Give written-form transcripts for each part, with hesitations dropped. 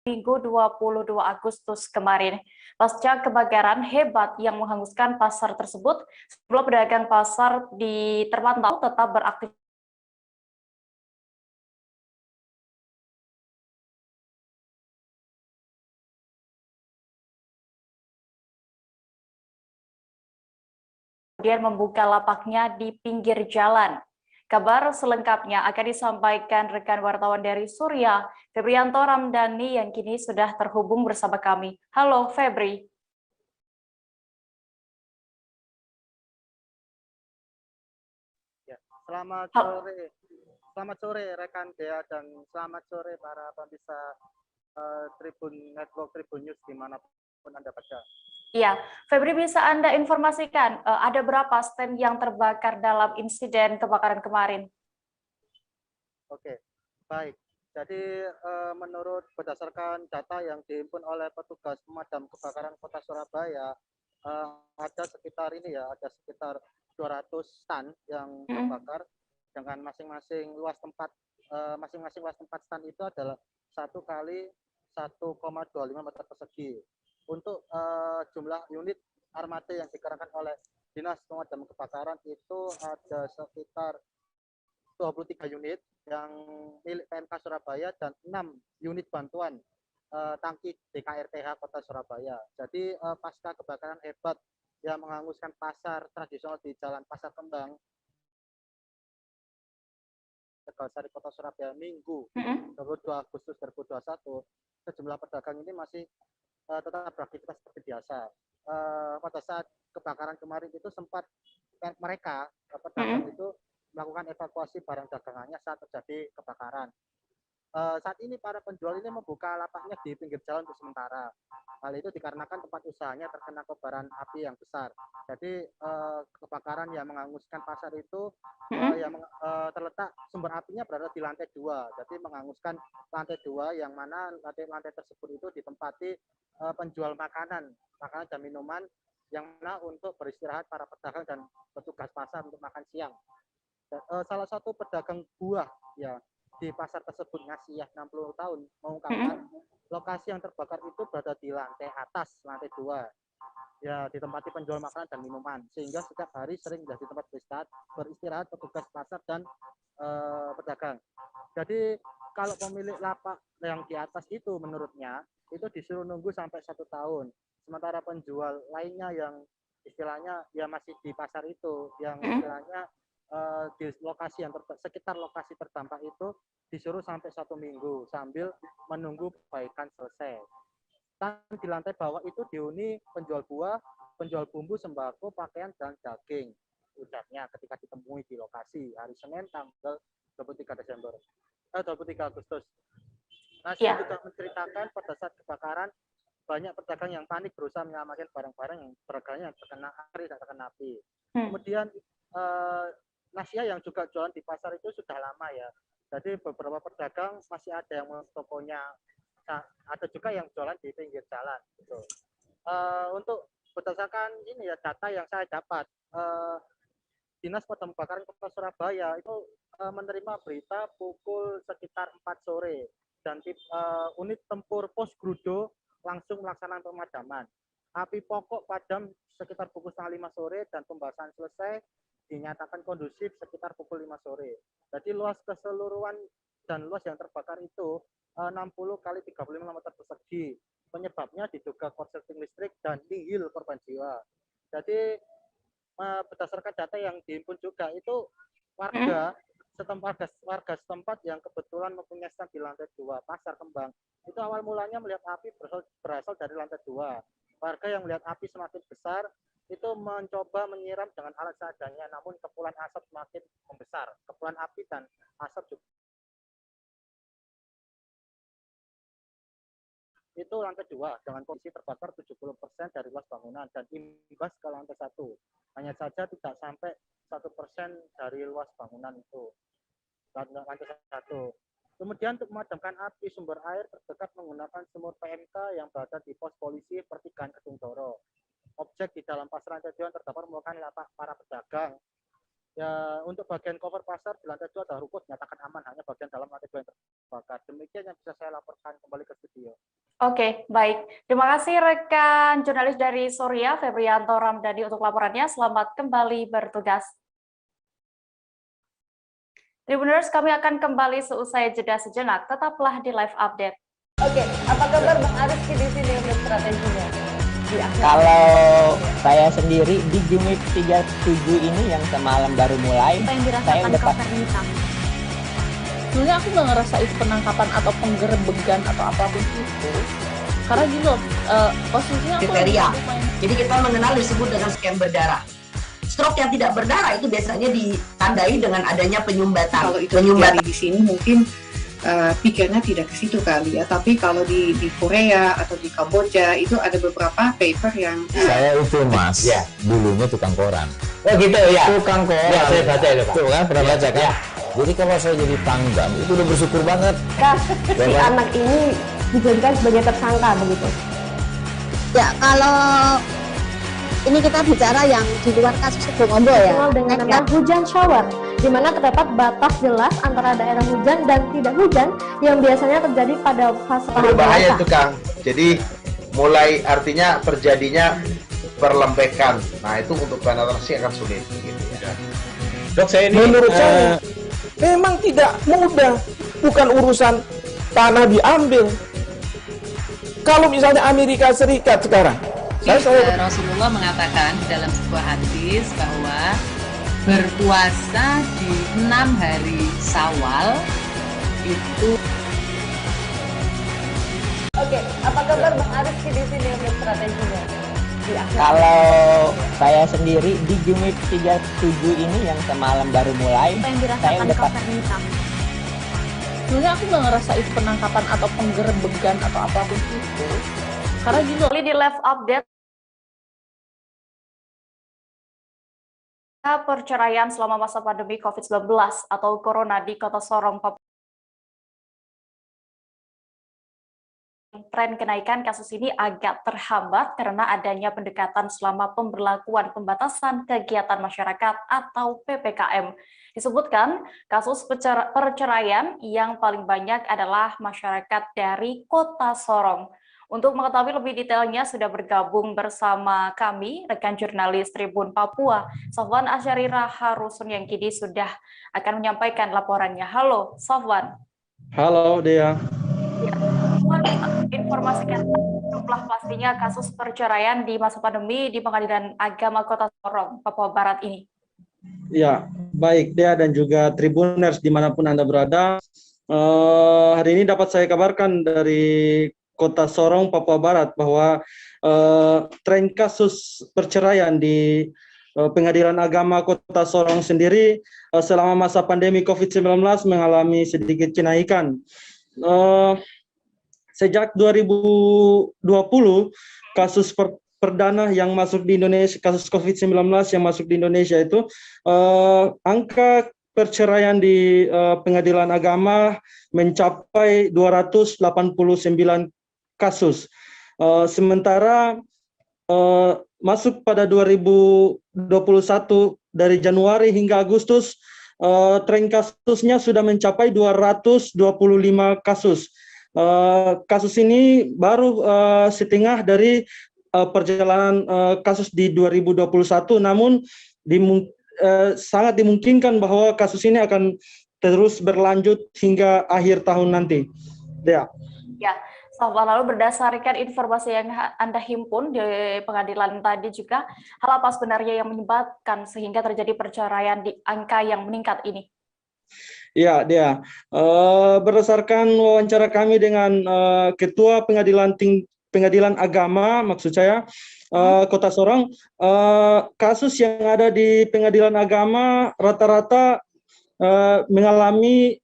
Minggu 22 Agustus kemarin. Pasca kebakaran hebat yang menghanguskan pasar tersebut, sejumlah pedagang pasar terpantau tetap beraktivitas. Kemudian membuka lapaknya di pinggir jalan. Kabar selengkapnya akan disampaikan rekan wartawan dari Surya, Febrianto Ramdhani, yang kini sudah terhubung bersama kami. Halo Febri. Ya, selamat sore rekan Dea dan selamat sore para pemirsa Tribun Network Tribun News dimanapun Anda berada. Iya, Febri, bisa Anda informasikan ada berapa stand yang terbakar dalam insiden kebakaran kemarin? Oke, baik. Jadi menurut berdasarkan data yang dihimpun oleh petugas pemadam kebakaran Kota Surabaya, ada sekitar 200 stand yang terbakar dengan masing-masing luas tempat stand itu adalah 1 kali 1,25 meter persegi. Untuk jumlah unit armada yang dikerahkan oleh Dinas Pemadam Kebakaran itu ada sekitar 23 unit yang milik PMK Surabaya dan 6 unit bantuan tangki DKRTH Kota Surabaya. Jadi pasca kebakaran hebat yang menghanguskan pasar tradisional di Jalan Pasar Kembang, Tegalsari Kota Surabaya Minggu 22 Agustus 2021, sejumlah pedagang ini masih tetap beraktivitas seperti biasa. Pada saat kebakaran kemarin itu sempat mereka pedagang itu melakukan evakuasi barang dagangannya saat terjadi kebakaran. Saat ini para penjual ini membuka lapaknya di pinggir jalan untuk sementara. Hal itu dikarenakan tempat usahanya terkena kobaran api yang besar. Jadi kebakaran yang menghanguskan pasar itu terletak sumber apinya berada di lantai 2. Jadi menghanguskan lantai 2 yang mana lantai tersebut itu ditempati penjual makanan dan minuman yang mana untuk beristirahat para pedagang dan petugas pasar untuk makan siang. Salah satu pedagang buah ya di pasar tersebut, Ngasiyah 60 tahun, mengungkapkan lokasi yang terbakar itu berada di lantai atas, lantai 2. Ya, ditempati penjual makanan dan minuman, sehingga setiap hari sering menjadi tempat beristirahat petugas pasar dan pedagang. Jadi kalau pemilik lapak yang di atas itu menurutnya itu disuruh nunggu sampai 1 tahun. Sementara penjual lainnya yang istilahnya ya masih di pasar itu, yang istilahnya di lokasi yang sekitar lokasi terdampak itu disuruh sampai 1 minggu sambil menunggu perbaikan selesai. Dan di lantai bawah itu dihuni penjual buah, penjual bumbu, sembako, pakaian, dan daging. Ujarnya ketika ditemui di lokasi hari Senin tanggal 23 Agustus. Nasir juga menceritakan pada saat kebakaran banyak pedagang yang panik berusaha menyelamatkan barang-barang yang beraganya terkena api, tidak terkena api. Kemudian Nasia yang juga jualan di pasar itu sudah lama ya. Jadi beberapa pedagang masih ada yang tokonya, ada juga yang jualan di pinggir jalan. Gitu. Untuk berdasarkan ini ya data yang saya dapat, Dinas Pemadam Kebakaran Kota Surabaya itu menerima berita pukul sekitar 4 sore dan unit tempur Pos Grudo langsung melaksanakan pemadaman. Api pokok padam sekitar pukul 4:30 sore dan pembahasan selesai dinyatakan kondusif sekitar pukul 5 sore. Jadi luas keseluruhan dan luas yang terbakar itu 60 kali 35 meter persegi. Penyebabnya diduga korsleting listrik dan nihil korban jiwa. Jadi berdasarkan data yang dihimpun juga itu warga setempat yang kebetulan mempunyai stand di lantai 2 Pasar Kembang itu awal mulanya melihat api berasal dari lantai 2. Warga yang melihat api semakin besar itu mencoba menyiram dengan alat seadanya, namun kepulan asap semakin membesar. Kepulan api dan asap juga itu lantai 2 dengan kondisi terbakar 70% dari luas bangunan dan imbas ke lantai 1. Hanya saja tidak sampai 1% dari luas bangunan itu. Lantai 1. Kemudian untuk memadamkan api sumber air terdekat menggunakan sumur PMK yang berada di pos polisi pertigaan Kedung Doro. Objek di dalam pasar lantai 2 terdapat merupakan lapak para pedagang Ya, untuk bagian cover pasar di lantai 2 ada ruko dinyatakan aman, hanya bagian dalam lantai 2 yang terbakar. Demikian yang bisa saya laporkan kembali ke studio. Oke, baik. Terima kasih rekan jurnalis dari Surya, Febrianto Ramdhani untuk laporannya. Selamat kembali bertugas. Tribuners, kami akan kembali seusai jeda sejenak. Tetaplah di live update. Oke, apa kabar Bang Ariski di sini untuk strateginya? Kalau saya sendiri di Jumit 37 ini yang semalam baru mulai, Apa yang saya dirasakan udah Kak Fernita? Sebenarnya aku nggak ngerasa itu penangkapan atau penggerebegan atau apapun itu, karena gini loh, posisinya aku Kriteria. main. Jadi kita mengenal disebut dengan scam berdarah. Stroke yang tidak berdarah itu biasanya ditandai dengan adanya penyumbatan. Kalau itu terjadi di sini mungkin pikirnya tidak ke situ kali ya, tapi kalau di Korea atau di Kamboja itu ada beberapa paper yang Saya itu Mas, Ya. dulunya tukang koran. Oh gitu ya. Tukang koran. Ya, saya baca itu Pak. Tuh kan, pernah baca kan? Ya. Jadi kalau saya jadi tanggam, itu udah bersyukur banget. Si anak ini dijadikan sebagai tersangka begitu. Ya, kalau ini kita bicara yang di luar kasus Sebongombo ya. Dikenal dengan nama hujan shower, di mana terdapat batas jelas antara daerah hujan dan tidak hujan yang biasanya terjadi pada fase Berbahaya biasa. itu Kang. Jadi mulai artinya terjadinya perlembekan. Nah itu untuk penetrasi akan sulit. Gitu ya. Dok, saya ini menurut saya memang tidak mudah. Bukan urusan tanah diambil. Kalau misalnya Amerika Serikat sekarang, Rasulullah mengatakan dalam sebuah hadis bahwa berpuasa di 6 hari Syawal itu. Oke, apa kabar Bang Ariski di sini untuk strateginya? Kalau saya sendiri di Jumit 37 ini yang semalam baru mulai, Apa yang saya dirasakan udah Kak Fernita? Sebenarnya aku nggak ngerasa itu penangkapan atau penggerebegan atau apapun itu, karena gini loh, Kembali di live update. Perceraian selama masa pandemi COVID-19 atau Corona di Kota Sorong, Papua. Tren kenaikan kasus ini agak terhambat karena adanya pendekatan selama pemberlakuan pembatasan kegiatan masyarakat atau PPKM. Disebutkan kasus perceraian yang paling banyak adalah masyarakat dari Kota Sorong. Untuk mengetahui lebih detailnya sudah bergabung bersama kami rekan jurnalis Tribun Papua, Sofwan Asyarira Harusun yang kini sudah akan menyampaikan laporannya. Halo, Sofwan. halo Dea. Informasikan jumlah pastinya kasus perceraian di masa pandemi di Pengadilan Agama Kota Sorong, Papua Barat ini. Ya, baik Dea dan juga Tribuners dimanapun Anda berada. Hari ini dapat saya kabarkan dari Kota Sorong, Papua Barat bahwa tren kasus perceraian di Pengadilan Agama Kota Sorong sendiri selama masa pandemi COVID-19 mengalami sedikit kenaikan. Sejak 2020, kasus perdana yang masuk di Indonesia, kasus COVID-19 yang masuk di Indonesia itu, angka perceraian di Pengadilan Agama mencapai 289 kasus. Sementara masuk pada 2021 dari Januari hingga Agustus, tren kasusnya sudah mencapai 225 kasus. Kasus ini baru setengah dari perjalanan kasus di 2021, namun sangat dimungkinkan bahwa kasus ini akan terus berlanjut hingga akhir tahun nanti. Ya. Lalu berdasarkan informasi yang Anda himpun di pengadilan tadi juga, hal apa sebenarnya yang menyebabkan sehingga terjadi perceraian di angka yang meningkat ini? Ya, Dea. Berdasarkan wawancara kami dengan Ketua Pengadilan Agama, maksud saya, Kota Sorong, kasus yang ada di Pengadilan Agama rata-rata mengalami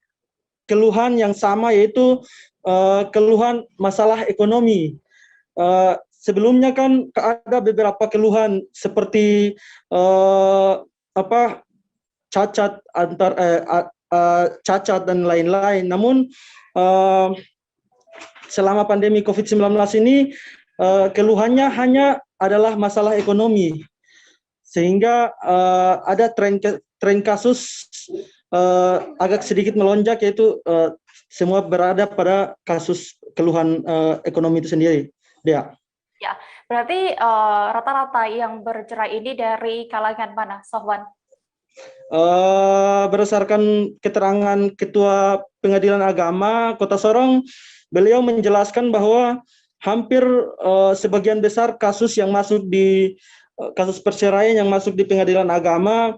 keluhan yang sama, yaitu keluhan masalah ekonomi. Sebelumnya kan ada beberapa keluhan seperti cacat cacat dan lain-lain. Namun selama pandemi COVID-19 ini keluhannya hanya adalah masalah ekonomi, sehingga ada tren tren kasus agak sedikit melonjak, yaitu semua berada pada kasus keluhan ekonomi itu sendiri. Dia. Ya, berarti rata-rata yang bercerai ini dari kalangan mana, Sohwan? Berdasarkan keterangan Ketua Pengadilan Agama Kota Sorong, beliau menjelaskan bahwa hampir sebagian besar kasus yang masuk di kasus perceraian yang masuk di Pengadilan Agama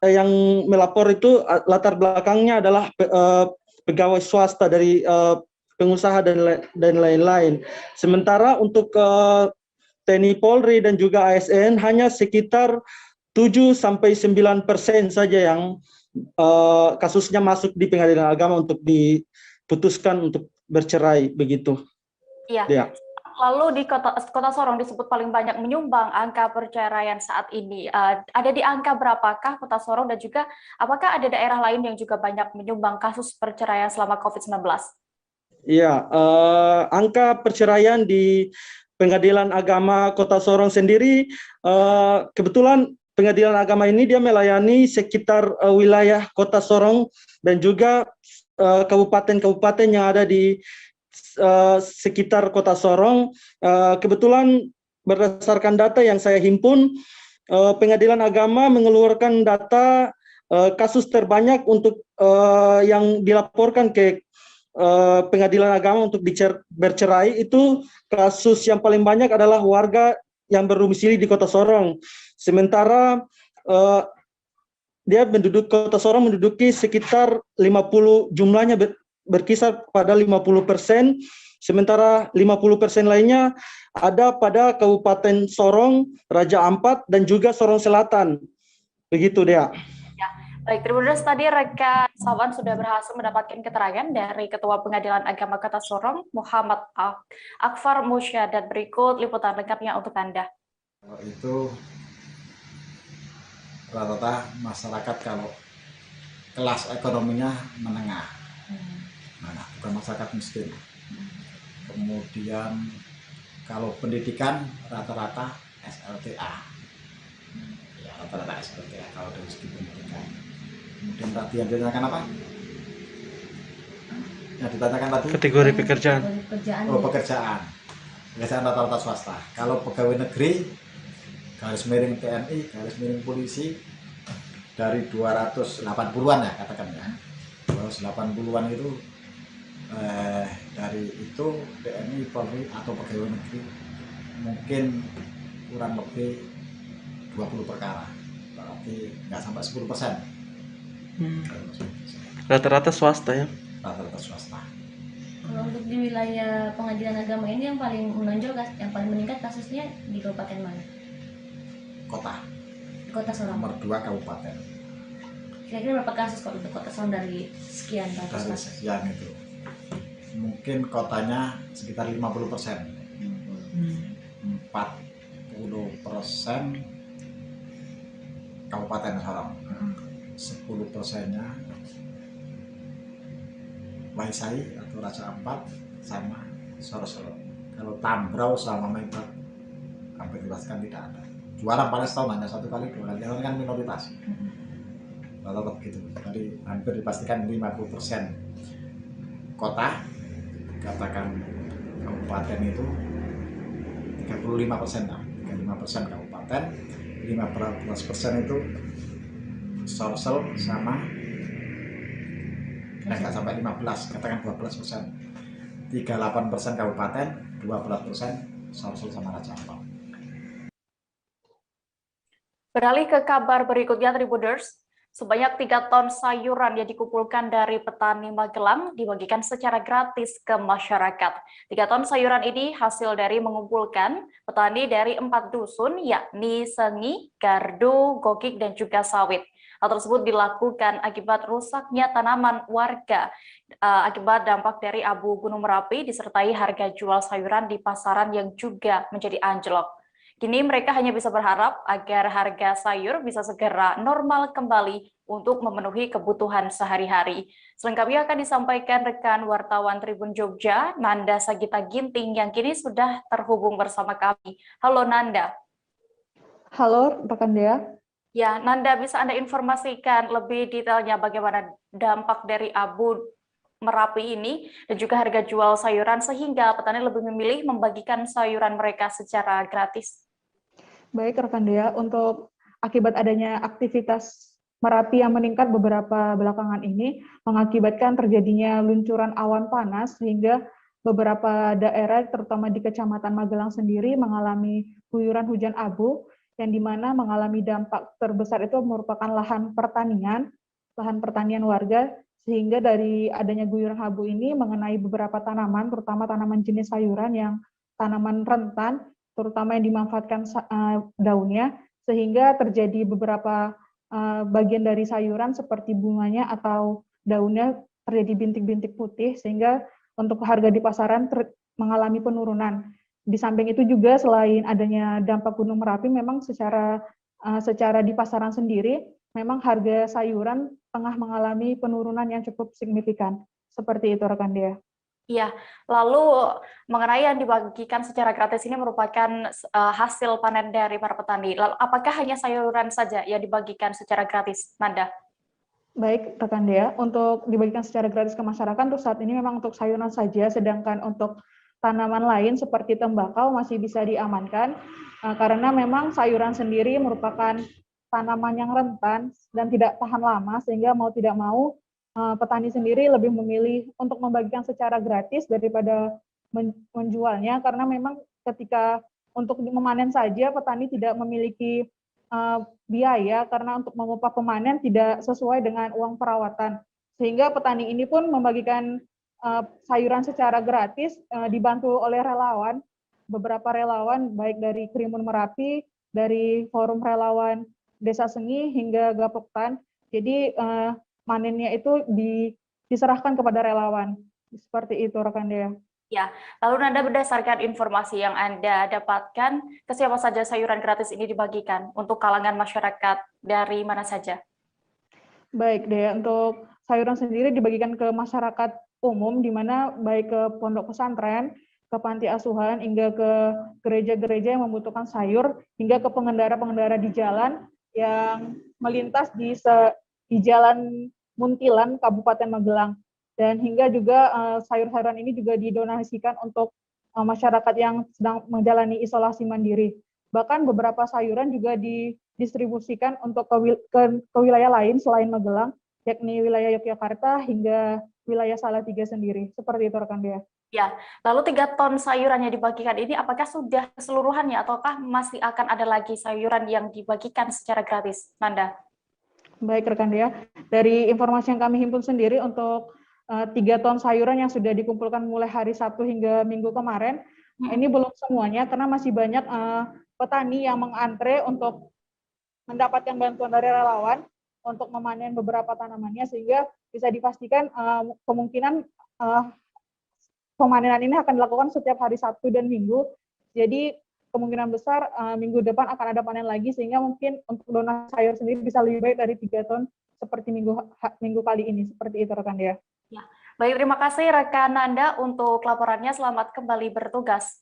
yang melapor itu latar belakangnya adalah pegawai swasta dari pengusaha dan lain-lain. Sementara untuk TNI Polri dan juga ASN hanya sekitar 7-9% saja yang kasusnya masuk di Pengadilan Agama untuk diputuskan untuk bercerai, begitu. Iya. Ya. Lalu di Kota Sorong disebut paling banyak menyumbang angka perceraian saat ini. Ada di angka berapakah Kota Sorong, dan juga apakah ada daerah lain yang juga banyak menyumbang kasus perceraian selama COVID-19? Iya, angka perceraian di Pengadilan Agama Kota Sorong sendiri, kebetulan Pengadilan Agama ini dia melayani sekitar wilayah Kota Sorong dan juga kabupaten-kabupaten yang ada di sekitar Kota Sorong. Kebetulan berdasarkan data yang saya himpun, Pengadilan Agama mengeluarkan data kasus terbanyak untuk yang dilaporkan ke Pengadilan Agama untuk bercerai. Itu kasus yang paling banyak adalah warga yang berdomisili di Kota Sorong. Sementara Kota Sorong menduduki sekitar 50, jumlahnya berkisar pada 50%, sementara 50% lainnya ada pada Kabupaten Sorong, Raja Ampat, dan juga Sorong Selatan. Begitu, Dea. Ya, baik, Tribuners, tadi rekan Sohwan sudah berhasil mendapatkan keterangan dari Ketua Pengadilan Agama Kota Sorong, Muhammad Akfar Musya, dan berikut liputan lengkapnya untuk Anda. Itu rata-rata masyarakat kalau kelas ekonominya menengah, bukan masyarakat miskin. Kemudian kalau pendidikan rata-rata SLTA, ya rata-rata SLTA kalau dari segi pendidikan. Kemudian tadi yang ditanyakan apa? Yang ditanyakan tadi? Kategori pekerjaan. Oh, pekerjaan rata-rata swasta. Kalau pegawai negeri, garis miring TNI, garis miring polisi, dari 280-an ya katakan ya. 280-an itu dari itu TNI, Polri atau pegawai negeri mungkin kurang lebih 20 perkara, berarti nggak sampai 10%. Rata-rata swasta ya? Rata-rata swasta. Kalau untuk di wilayah Pengadilan Agama ini yang paling menonjol, yang paling meningkat kasusnya di kabupaten mana? Kota. Kota Sorong. Nomor 2 kabupaten. Kira-kira berapa kasus kalau untuk Kota Sorong dari sekian ratus dari sekian itu? Mungkin kotanya sekitar 50%. 40% Kabupaten Sorong. 10%-nya Waisai atau Raja Ampat sama Soro-Soro. Kalau Tambrau sama Mebat hampir dipastikan tidak ada. Juara paling setahun hanya 1 kali 2 kali, yang kan minoritas. Rata-rata begitu. Jadi hampir dipastikan 50% kota, katakan kabupaten itu 35%, 35% kabupaten, 15% itu Sorsel sama nggak sampai 15, katakan 12%, 38% kabupaten, 12% Sorsel sama Raja Ampat. Beralih ke kabar berikutnya, Tribuners. Sebanyak 3 ton sayuran yang dikumpulkan dari petani Magelang dibagikan secara gratis ke masyarakat. 3 ton sayuran ini hasil dari mengumpulkan petani dari 4 dusun, yakni Sengi, Gardu, Gogik, dan juga Sawit. Hal tersebut dilakukan akibat rusaknya tanaman warga akibat dampak dari abu Gunung Merapi, disertai harga jual sayuran di pasaran yang juga menjadi anjlok. Kini mereka hanya bisa berharap agar harga sayur bisa segera normal kembali untuk memenuhi kebutuhan sehari-hari. Selengkapnya akan disampaikan rekan wartawan Tribun Jogja, Nanda Sagita Ginting, yang kini sudah terhubung bersama kami. Halo Nanda. Halo rekan Dea. Ya, Nanda, bisa Anda informasikan lebih detailnya bagaimana dampak dari abu Merapi ini dan juga harga jual sayuran sehingga petani lebih memilih membagikan sayuran mereka secara gratis? Baik rekan Dea, untuk akibat adanya aktivitas Merapi yang meningkat beberapa belakangan ini mengakibatkan terjadinya luncuran awan panas sehingga beberapa daerah terutama di Kecamatan Magelang sendiri mengalami guyuran hujan abu yang dimana mengalami dampak terbesar itu merupakan lahan pertanian warga, sehingga dari adanya guyuran abu ini mengenai beberapa tanaman, terutama tanaman jenis sayuran yang tanaman rentan, terutama yang dimanfaatkan daunnya, sehingga terjadi beberapa bagian dari sayuran seperti bunganya atau daunnya terjadi bintik-bintik putih, sehingga untuk harga di pasaran mengalami penurunan. Di samping itu juga selain adanya dampak Gunung Merapi, memang secara di pasaran sendiri, memang harga sayuran tengah mengalami penurunan yang cukup signifikan. Seperti itu rekan Dea. Iya, lalu mengenai yang dibagikan secara gratis ini merupakan hasil panen dari para petani. Lalu apakah hanya sayuran saja yang dibagikan secara gratis, Nanda? Baik, rekan Dea, untuk dibagikan secara gratis ke masyarakat untuk saat ini memang untuk sayuran saja, sedangkan untuk tanaman lain seperti tembakau masih bisa diamankan, karena memang sayuran sendiri merupakan tanaman yang rentan dan tidak tahan lama, sehingga mau tidak mau petani sendiri lebih memilih untuk membagikan secara gratis daripada menjualnya, karena memang ketika untuk memanen saja petani tidak memiliki biaya karena untuk memupah pemanen tidak sesuai dengan uang perawatan, sehingga petani ini pun membagikan sayuran secara gratis dibantu oleh relawan, beberapa relawan baik dari Krimun Merapi, dari Forum Relawan Desa Sengi hingga Gapoktan. Jadi manennya itu diserahkan kepada relawan. Seperti itu rekan Dea. Ya, lalu Nanda berdasarkan informasi yang Anda dapatkan, ke siapa saja sayuran gratis ini dibagikan? Untuk kalangan masyarakat dari mana saja? Baik Dea, untuk sayuran sendiri dibagikan ke masyarakat umum, di mana baik ke pondok pesantren, ke panti asuhan, hingga ke gereja-gereja yang membutuhkan sayur, hingga ke pengendara-pengendara di jalan yang melintas di Jalan Muntilan, Kabupaten Magelang. Dan hingga juga sayur-sayuran ini juga didonasikan untuk masyarakat yang sedang menjalani isolasi mandiri. Bahkan beberapa sayuran juga didistribusikan untuk ke wilayah lain selain Magelang, yakni wilayah Yogyakarta hingga wilayah Salatiga sendiri. Seperti itu rekan Dea. Ya, lalu 3 ton sayuran yang dibagikan ini apakah sudah keseluruhannya ataukah masih akan ada lagi sayuran yang dibagikan secara gratis, Nanda? Baik rekan Dea, dari informasi yang kami himpun sendiri untuk 3 ton sayuran yang sudah dikumpulkan mulai hari Sabtu hingga Minggu kemarin, ini belum semuanya karena masih banyak petani yang mengantre untuk mendapatkan bantuan dari relawan untuk memanen beberapa tanamannya, sehingga bisa dipastikan kemungkinan pemanenan ini akan dilakukan setiap hari Sabtu dan Minggu. Jadi kemungkinan besar minggu depan akan ada panen lagi, sehingga mungkin untuk donasi sayur sendiri bisa lebih baik dari 3 ton seperti minggu kali ini. Seperti itu rekan Dea. Ya, baik, terima kasih rekan Nanda untuk laporannya. Selamat kembali bertugas.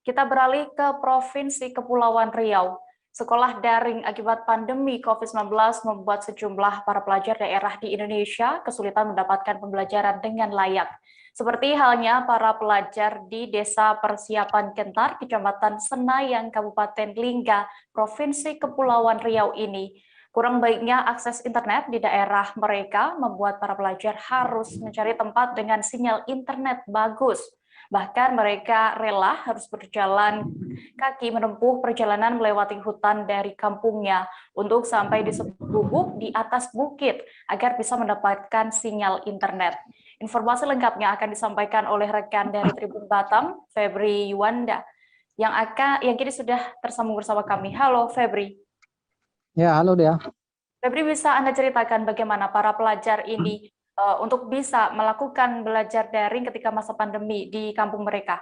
Kita beralih ke Provinsi Kepulauan Riau. Sekolah daring akibat pandemi COVID-19 membuat sejumlah para pelajar daerah di Indonesia kesulitan mendapatkan pembelajaran dengan layak. Seperti halnya para pelajar di Desa Persiapan Kentar, Kecamatan Senayang, Kabupaten Lingga, Provinsi Kepulauan Riau ini. Kurang baiknya akses internet di daerah mereka membuat para pelajar harus mencari tempat dengan sinyal internet bagus. Bahkan mereka rela harus berjalan kaki menempuh perjalanan melewati hutan dari kampungnya untuk sampai di sebuah gubuk di atas bukit agar bisa mendapatkan sinyal internet. Informasi lengkapnya akan disampaikan oleh rekan dari Tribun Batam, Febri Yuwanda, yang kini sudah tersambung bersama kami. Halo Febri. Ya, halo Dea. Febri, bisa Anda ceritakan bagaimana para pelajar ini untuk bisa melakukan belajar daring ketika masa pandemi di kampung mereka?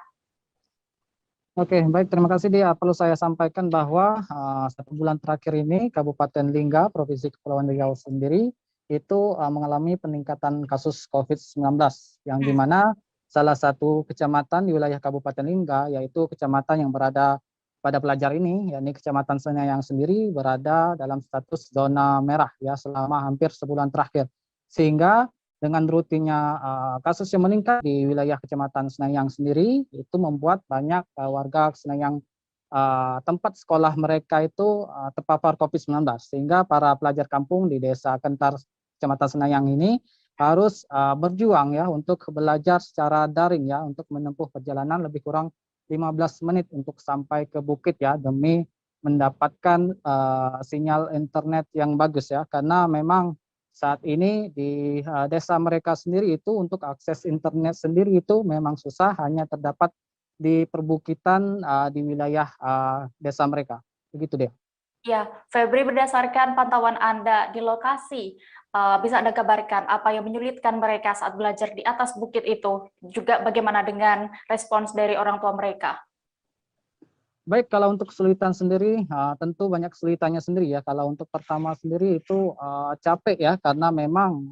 Oke, baik, terima kasih Dea. Perlu saya sampaikan bahwa 1 bulan terakhir ini Kabupaten Lingga, Provinsi Kepulauan Riau sendiri itu mengalami peningkatan kasus COVID-19 yang dimana salah satu kecamatan di wilayah Kabupaten Lingga, yaitu kecamatan yang berada pada pelajar ini, yakni Kecamatan Senayan sendiri berada dalam status zona merah ya selama hampir sebulan terakhir. Sehingga dengan rutinnya kasus yang meningkat di wilayah Kecamatan Senayan sendiri, itu membuat banyak warga Senayan tempat sekolah mereka itu terpapar COVID-19. Sehingga para pelajar kampung di Desa Kentar, Kecamatan Senayan ini harus berjuang ya untuk belajar secara daring ya, untuk menempuh perjalanan lebih kurang 15 menit untuk sampai ke bukit ya, demi mendapatkan sinyal internet yang bagus ya, karena memang saat ini di desa mereka sendiri itu untuk akses internet sendiri itu memang susah, hanya terdapat di perbukitan di wilayah desa mereka. Begitu deh. Ya, Febri, berdasarkan pantauan Anda di lokasi, bisa Anda kabarkan apa yang menyulitkan mereka saat belajar di atas bukit itu? Juga bagaimana dengan respons dari orang tua mereka? Baik, kalau untuk kesulitan sendiri, tentu banyak kesulitannya sendiri ya. Kalau untuk pertama sendiri itu capek ya, karena memang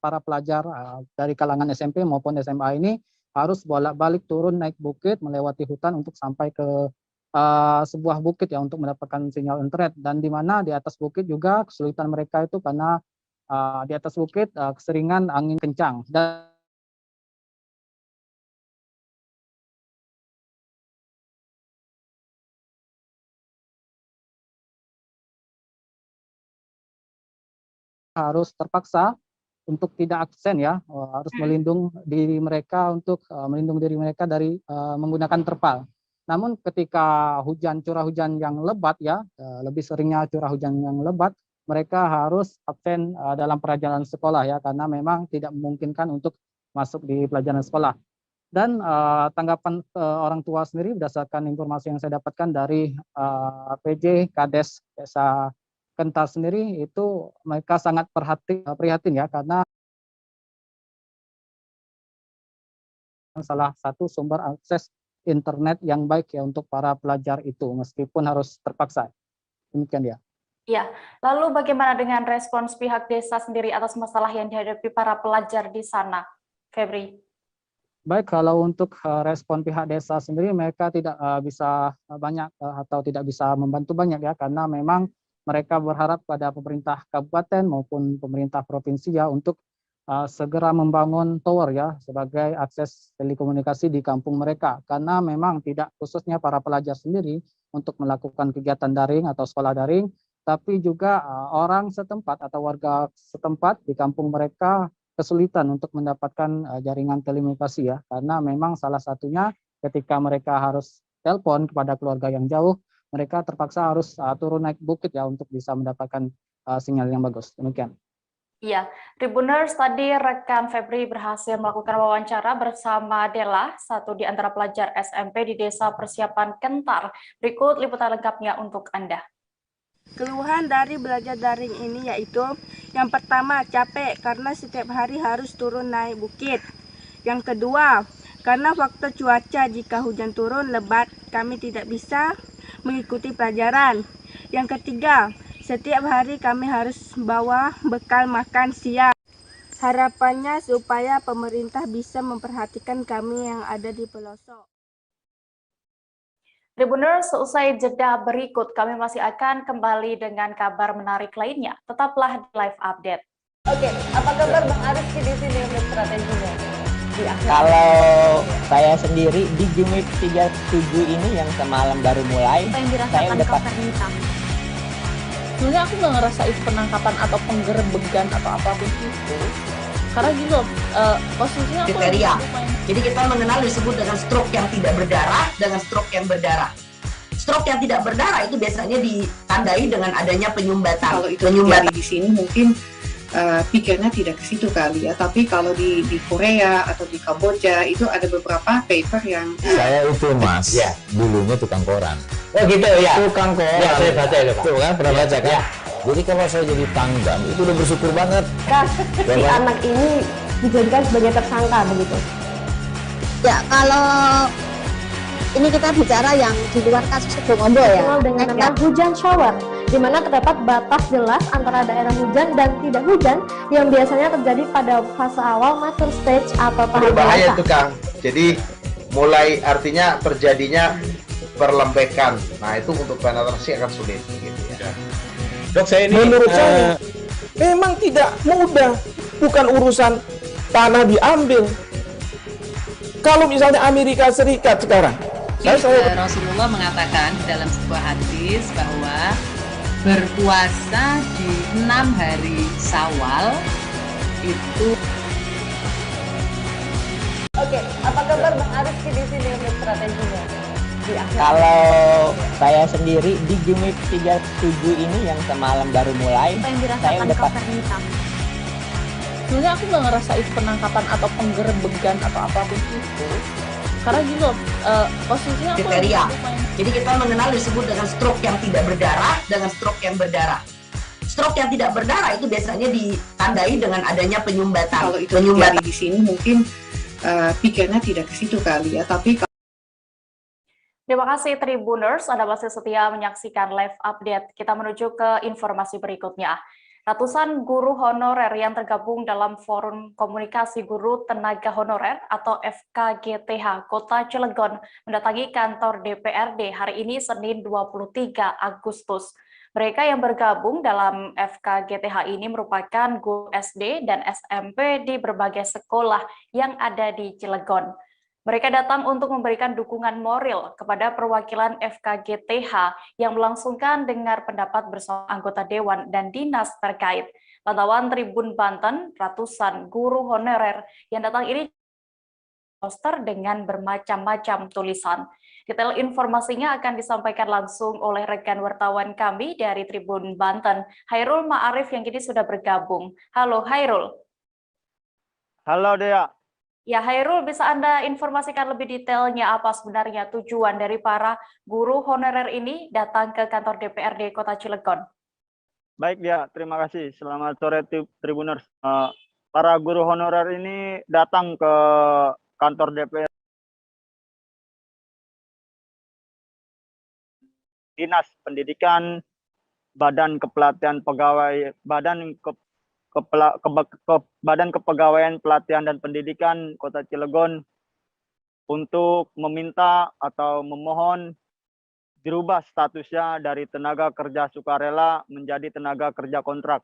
para pelajar dari kalangan SMP maupun SMA ini harus bolak-balik turun naik bukit, melewati hutan untuk sampai ke sebuah bukit ya untuk mendapatkan sinyal internet. Dan di mana di atas bukit juga kesulitan mereka itu karena di atas bukit keseringan angin kencang. Dan harus terpaksa untuk tidak absen ya, harus melindungi diri mereka untuk melindungi diri mereka dari menggunakan terpal. Namun ketika curah hujan yang lebat ya, lebih seringnya curah hujan yang lebat, mereka harus absen dalam perjalanan sekolah ya, karena memang tidak memungkinkan untuk masuk di pelajaran sekolah. Dan tanggapan orang tua sendiri berdasarkan informasi yang saya dapatkan dari PJ Kades Desa Kentar sendiri, itu mereka sangat prihatin ya, karena salah satu sumber akses internet yang baik ya untuk para pelajar itu, meskipun harus terpaksa. Demikian ya. Ya, lalu bagaimana dengan respons pihak desa sendiri atas masalah yang dihadapi para pelajar di sana, Febri? Baik, kalau untuk respon pihak desa sendiri, mereka tidak bisa banyak atau tidak bisa membantu banyak ya, karena memang mereka berharap pada pemerintah kabupaten maupun pemerintah provinsi ya untuk segera membangun tower ya sebagai akses telekomunikasi di kampung mereka, karena memang tidak khususnya para pelajar sendiri untuk melakukan kegiatan daring atau sekolah daring, tapi juga orang setempat atau warga setempat di kampung mereka kesulitan untuk mendapatkan jaringan telekomunikasi ya, karena memang salah satunya ketika mereka harus telepon kepada keluarga yang jauh, mereka terpaksa harus turun naik bukit ya untuk bisa mendapatkan sinyal yang bagus. Demikian. Iya, Tribuners, tadi rekan Febri berhasil melakukan wawancara bersama Dela, satu di antara pelajar SMP di Desa Persiapan Kentar. Berikut liputan lengkapnya untuk Anda. Keluhan dari belajar daring ini yaitu yang pertama capek karena setiap hari harus turun naik bukit. Yang kedua, karena faktor cuaca jika hujan turun lebat kami tidak bisa mengikuti pelajaran. Yang ketiga, setiap hari kami harus bawa bekal makan siang. Harapannya supaya pemerintah bisa memperhatikan kami yang ada di pelosok. Tribuners, seusai jeda berikut kami masih akan kembali dengan kabar menarik lainnya. Tetaplah di live update. Oke, apa kabar Bang Arief di sini untuk strateginya? Kalau saya sendiri di Jumik 37 ini yang semalam baru mulai, saya udah sebenarnya aku nggak ngerasa itu penangkapan atau penggerebegan atau apapun itu, karena gitu loh, posisinya aku kriteria. Jadi kita mengenal disebut dengan stroke yang tidak berdarah dengan stroke yang berdarah. Stroke yang tidak berdarah itu biasanya ditandai dengan adanya penyumbatan. Kalau itu terjadi di sini mungkin pikirnya tidak ke situ kali ya, tapi kalau di Korea atau di Kamboja itu ada beberapa paper yang saya itu Mas, ya, dulunya tukang koran. Oh gitu ya. Tukang koran. Ya, saya baca itu Pak. Tuh kan pernah baca kan? Ya. Jadi kalau saya jadi tanggam itu udah bersyukur banget. Si anak ini dijadikan sebagai tersangka begitu. Ya, kalau ini kita bicara yang di luar kasus Situbondo ya. Dengan nama hujan shower, di mana terdapat batas jelas antara daerah hujan dan tidak hujan yang biasanya terjadi pada fase awal mature stage atau tahap Berbahaya dewasa. itu Kang. Jadi mulai artinya terjadinya perlembekan. Nah, itu untuk penetrasi akan sulit gitu ya. Dok, saya ini menurut saya memang tidak mudah, bukan urusan tanah diambil. Kalau misalnya Amerika Serikat sekarang, Rasulullah mengatakan dalam sebuah hadis bahwa berpuasa di 6 hari Syawal itu. Oke, apa kabar Bang Arif di sini untuk strateginya? Kalau saya sendiri di Game Week 37 ini yang semalam baru mulai, saya udah pas. Sebenarnya aku nggak ngerasa itu penangkapan atau penggerebegan atau apapun itu. Karena gini loh, posisinya aku kriteria. Jadi kita mengenal disebut dengan stroke yang tidak berdarah dengan stroke yang berdarah. Stroke yang tidak berdarah itu biasanya ditandai dengan adanya penyumbatan. Kalau itu terjadi di sini mungkin pikirnya tidak ke situ kali ya, tapi Terima kasih Tribuners, Anda masih setia menyaksikan live update. Kita menuju ke informasi berikutnya. Ratusan guru honorer yang tergabung dalam Forum Komunikasi Guru Tenaga Honorer atau FKGTH Kota Cilegon mendatangi kantor DPRD hari ini Senin 23 Agustus. Mereka yang bergabung dalam FKGTH ini merupakan guru SD dan SMP di berbagai sekolah yang ada di Cilegon. Mereka datang untuk memberikan dukungan moral kepada perwakilan FKGTH yang melangsungkan dengar pendapat bersama anggota Dewan dan Dinas terkait. Pantauan Tribun Banten, ratusan guru honorer yang datang ini poster dengan bermacam-macam tulisan. Detail informasinya akan disampaikan langsung oleh rekan wartawan kami dari Tribun Banten, Hairul Ma'arif yang kini sudah bergabung. Halo Hairul. Halo Dea. Ya, Hairul, bisa Anda informasikan lebih detailnya apa sebenarnya tujuan dari para guru honorer ini datang ke kantor DPRD Kota Cilegon? Baik, Dea, terima kasih. Selamat sore Tribuners. Para guru honorer ini datang ke kantor DPRD Dinas Pendidikan, Badan Kepelatihan Pegawai, Badan Kepegawaian Pelatihan dan Pendidikan Kota Cilegon untuk meminta atau memohon dirubah statusnya dari tenaga kerja sukarela menjadi tenaga kerja kontrak.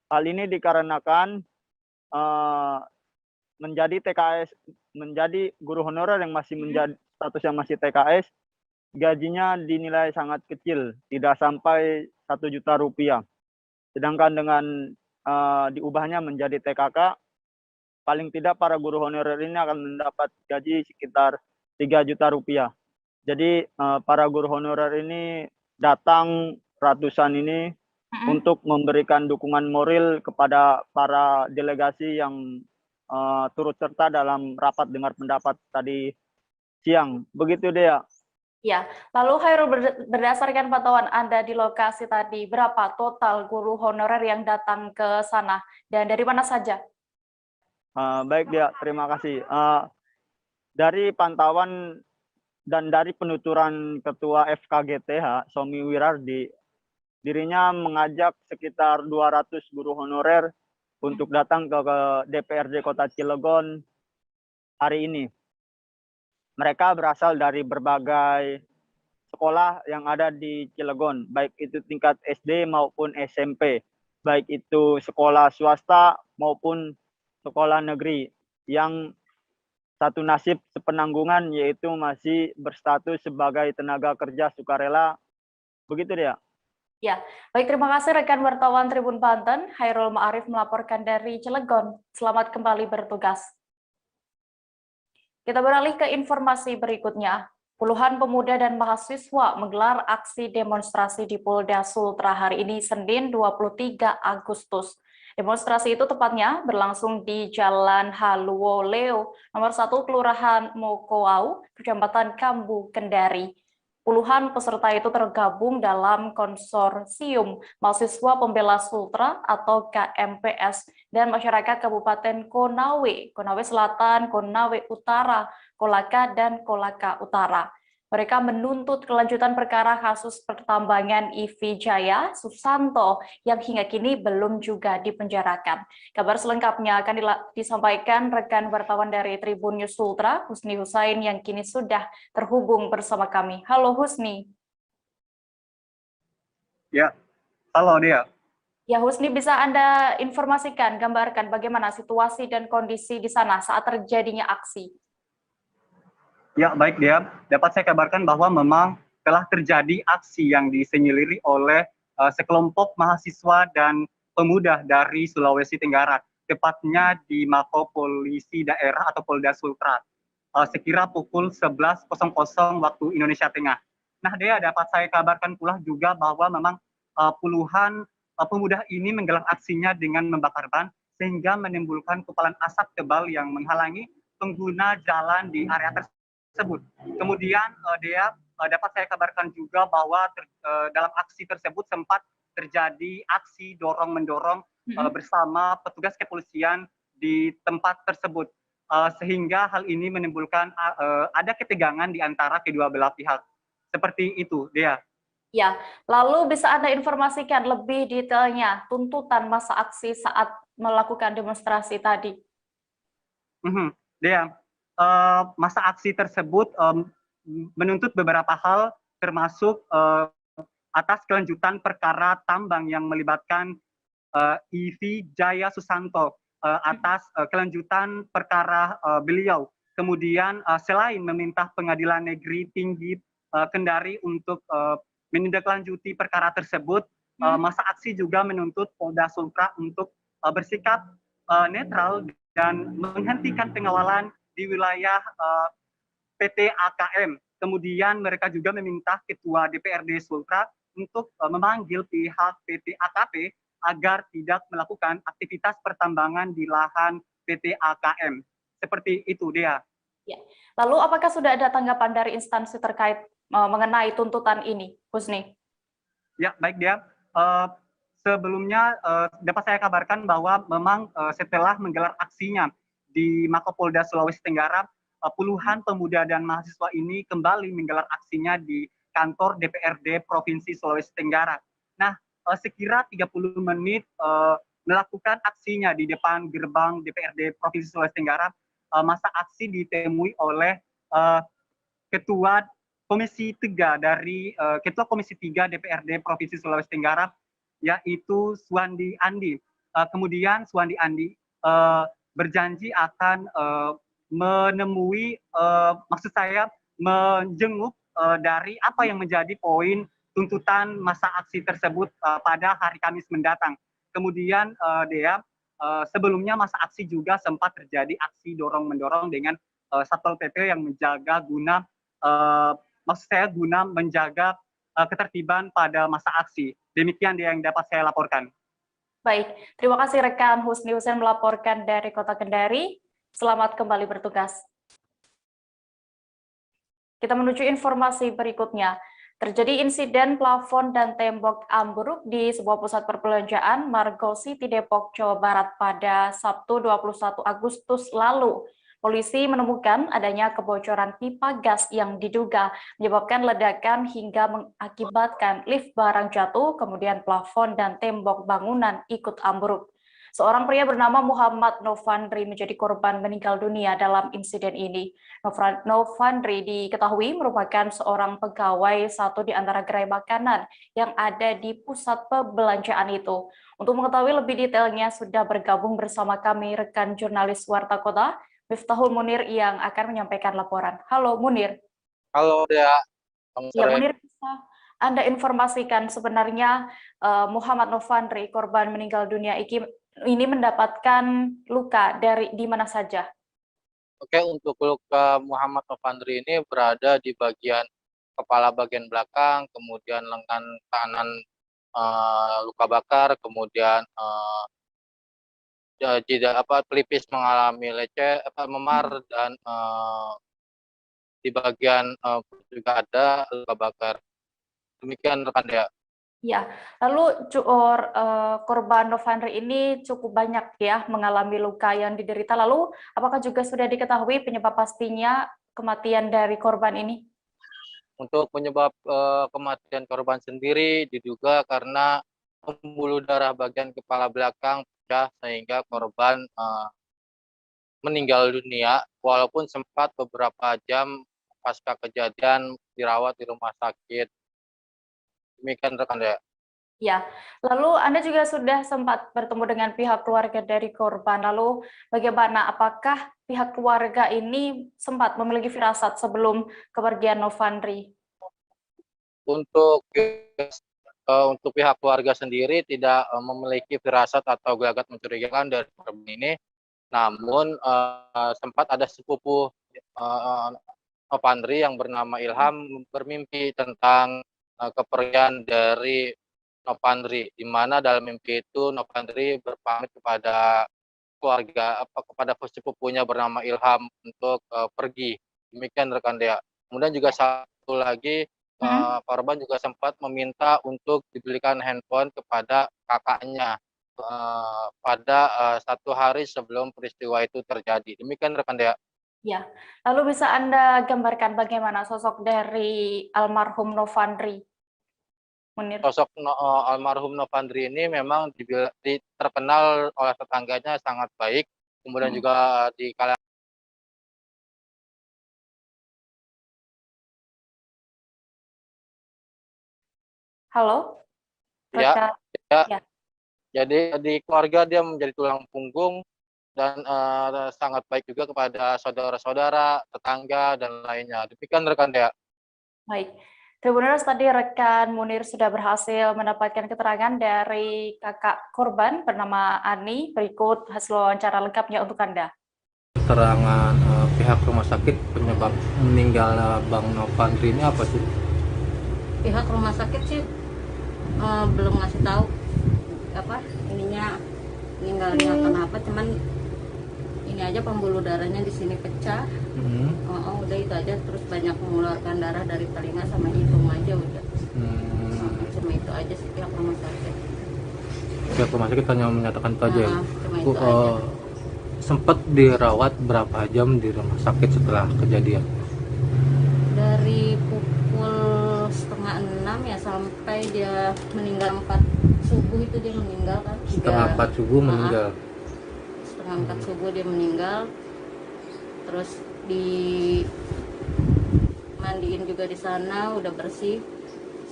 Hal ini dikarenakan menjadi TKS, menjadi guru honorer yang masih menjadi statusnya masih TKS, gajinya dinilai sangat kecil, tidak sampai 1 juta rupiah. Sedangkan dengan diubahnya menjadi TKK, paling tidak para guru honorer ini akan mendapat gaji sekitar 3 juta rupiah. Jadi para guru honorer ini datang ratusan ini untuk memberikan dukungan moral kepada para delegasi yang turut serta dalam rapat dengar pendapat tadi siang. Begitu Dea. Ya, lalu Hairul, berdasarkan pantauan Anda di lokasi tadi, berapa total guru honorer yang datang ke sana dan dari mana saja? Baik Dea, terima kasih. Dari pantauan dan dari penuturan Ketua FKGTH, Somi Wirardi, dirinya mengajak sekitar 200 guru honorer untuk datang ke DPRD Kota Cilegon hari ini. Mereka berasal dari berbagai sekolah yang ada di Cilegon, baik itu tingkat SD maupun SMP, baik itu sekolah swasta maupun sekolah negeri yang satu nasib sepenanggungan, yaitu masih berstatus sebagai tenaga kerja sukarela. Begitu dia. Ya, baik, terima kasih rekan wartawan Tribun Banten, Hairul Ma'arif melaporkan dari Cilegon. Selamat kembali bertugas. Kita beralih ke informasi berikutnya. Puluhan pemuda dan mahasiswa menggelar aksi demonstrasi di Polda Sultra hari ini Senin 23 Agustus. Demonstrasi itu tepatnya berlangsung di Jalan Haluoleo, nomor 1 Kelurahan Mokoau, Kecamatan Kambu, Kendari. Puluhan peserta itu tergabung dalam konsorsium Mahasiswa Pembela Sultra atau KMPS dan masyarakat Kabupaten Konawe, Konawe Selatan, Konawe Utara, Kolaka, dan Kolaka Utara. Mereka menuntut kelanjutan perkara kasus pertambangan IV Jaya Susanto yang hingga kini belum juga dipenjarakan. Kabar selengkapnya akan disampaikan rekan wartawan dari Tribun News Ultra, Husni Husain, yang kini sudah terhubung bersama kami. Halo Husni. Ya, halo Dea. Ya Husni, bisa Anda informasikan, gambarkan bagaimana situasi dan kondisi di sana saat terjadinya aksi? Ya, baik Dea. Dapat saya kabarkan bahwa memang telah terjadi aksi yang disenyeliri oleh sekelompok mahasiswa dan pemuda dari Sulawesi Tenggara, tepatnya di Mako Polisi Daerah atau Polda Sultra, sekira pukul 11.00 waktu Indonesia Tengah. Nah Dea, dapat saya kabarkan pula juga bahwa memang puluhan pemuda ini menggelar aksinya dengan membakar ban sehingga menimbulkan kepulan asap tebal yang menghalangi pengguna jalan di area tersebut. Kemudian Dea, dapat saya kabarkan juga bahwa dalam aksi tersebut sempat terjadi aksi dorong-mendorong bersama petugas kepolisian di tempat tersebut, sehingga hal ini menimbulkan ada ketegangan di antara kedua belah pihak. Seperti itu, Dea. Ya, lalu bisa Anda informasikan lebih detailnya tuntutan masa aksi saat melakukan demonstrasi tadi? Dea, masa aksi tersebut menuntut beberapa hal, termasuk atas kelanjutan perkara tambang yang melibatkan IV Jaya Susanto, atas kelanjutan perkara beliau. Kemudian selain meminta Pengadilan Negeri Tinggi Kendari untuk menindaklanjuti perkara tersebut, masa aksi juga menuntut Polda Sultra untuk bersikap netral dan menghentikan pengawalan di wilayah PT AKM. Kemudian mereka juga meminta Ketua DPRD Sultra untuk memanggil pihak PT AKP agar tidak melakukan aktivitas pertambangan di lahan PT AKM. Seperti itu, Dea. Ya. Lalu apakah sudah ada tanggapan dari instansi terkait mengenai tuntutan ini, Husni? Ya, baik Dea. Sebelumnya dapat saya kabarkan bahwa memang setelah menggelar aksinya di Makopolda Sulawesi Tenggara, puluhan pemuda dan mahasiswa ini kembali menggelar aksinya di kantor DPRD Provinsi Sulawesi Tenggara. Nah, sekira 30 menit melakukan aksinya di depan gerbang DPRD Provinsi Sulawesi Tenggara, masa aksi ditemui oleh Ketua Komisi 3 dari Ketua Komisi 3 DPRD Provinsi Sulawesi Tenggara, yaitu Suwandi Andi. Kemudian Suwandi Andi berjanji akan menemui, maksud saya menjenguk dari apa yang menjadi poin tuntutan masa aksi tersebut pada hari Kamis mendatang. Kemudian Dea, sebelumnya masa aksi juga sempat terjadi aksi dorong-mendorong dengan Satpol PP yang menjaga guna menjaga ketertiban pada masa aksi. Demikian yang dapat saya laporkan. Baik, terima kasih rekan Husni Husain melaporkan dari Kota Kendari. Selamat kembali bertugas. Kita menuju informasi berikutnya. Terjadi insiden plafon dan tembok ambruk di sebuah pusat perbelanjaan Margo City, Depok, Jawa Barat pada Sabtu 21 Agustus lalu. Polisi menemukan adanya kebocoran pipa gas yang diduga menyebabkan ledakan hingga mengakibatkan lift barang jatuh, kemudian plafon dan tembok bangunan ikut ambruk. Seorang pria bernama Muhammad Novandri menjadi korban meninggal dunia dalam insiden ini. Novandri diketahui merupakan seorang pegawai satu di antara gerai makanan yang ada di pusat perbelanjaan itu. Untuk mengetahui lebih detailnya sudah bergabung bersama kami rekan jurnalis Warta Kota, Miftahul Munir, yang akan menyampaikan laporan. Halo Munir. Halo Dea. Ya Munir, bisa Anda informasikan sebenarnya Muhammad Novandri, korban meninggal dunia ini mendapatkan luka dari di mana saja? Oke, untuk luka Muhammad Novandri ini berada di bagian kepala bagian belakang, kemudian lengan kanan luka bakar, kemudian pelipis mengalami memar, dan di bagian juga ada luka bakar. Demikian rekan Dea. Ya, lalu korban Novandri ini cukup banyak ya mengalami luka yang diderita. Lalu apakah juga sudah diketahui penyebab pastinya kematian dari korban ini? Untuk penyebab kematian korban sendiri diduga karena pembuluh darah bagian kepala belakang pecah sehingga korban meninggal dunia, walaupun sempat beberapa jam pasca kejadian dirawat di rumah sakit. Demikian rekan Dea. Ya, lalu Anda juga sudah sempat bertemu dengan pihak keluarga dari korban. Lalu bagaimana? Apakah pihak keluarga ini sempat memiliki firasat sebelum kepergian Novandri? Untuk pihak keluarga sendiri tidak memiliki firasat atau gelagat mencurigakan dari korban ini. Namun sempat ada sepupu Novandri yang bernama Ilham bermimpi tentang kepergian dari Novandri, di mana dalam mimpi itu Novandri berpamit kepada keluarga, kepada sepupunya bernama Ilham untuk pergi. Demikian rekan Dea. Kemudian juga satu lagi, korban juga sempat meminta untuk dibelikan handphone kepada kakaknya pada 1 hari sebelum peristiwa itu terjadi. Demikian rekan Dea. Ya, lalu bisa Anda gambarkan bagaimana sosok dari almarhum Novandri? Sosok almarhum Novandri ini memang terkenal oleh tetangganya sangat baik, kemudian juga di kalangan Halo? ya. Jadi di keluarga dia menjadi tulang punggung dan sangat baik juga kepada saudara-saudara, tetangga, dan lainnya. Demikian rekan Dea. Baik. Tribuners, tadi rekan Munir sudah berhasil mendapatkan keterangan dari kakak korban bernama Ani. Berikut hasil wawancara lengkapnya untuk Anda. Keterangan pihak rumah sakit penyebab meninggal Bang Novandri ini apa sih? Pihak rumah sakit sih belum ngasih tahu apa ininya meninggalnya kenapa, cuman ini aja pembuluh darahnya di sini pecah. Udah itu aja, terus banyak mengeluarkan darah dari telinga sama hidung aja udah. Cuma itu aja sih pihak rumah sakit. Pihak rumah sakit hanya menyatakan itu aja. Cuma itu aja. Sempat dirawat berapa jam di rumah sakit setelah kejadian? Dari pukul 5:30 ya sampai dia meninggal 4 subuh itu dia meninggal kan. 3:30 subuh meninggal. 3:30 subuh dia meninggal. Terus dimandiin juga di sana, udah bersih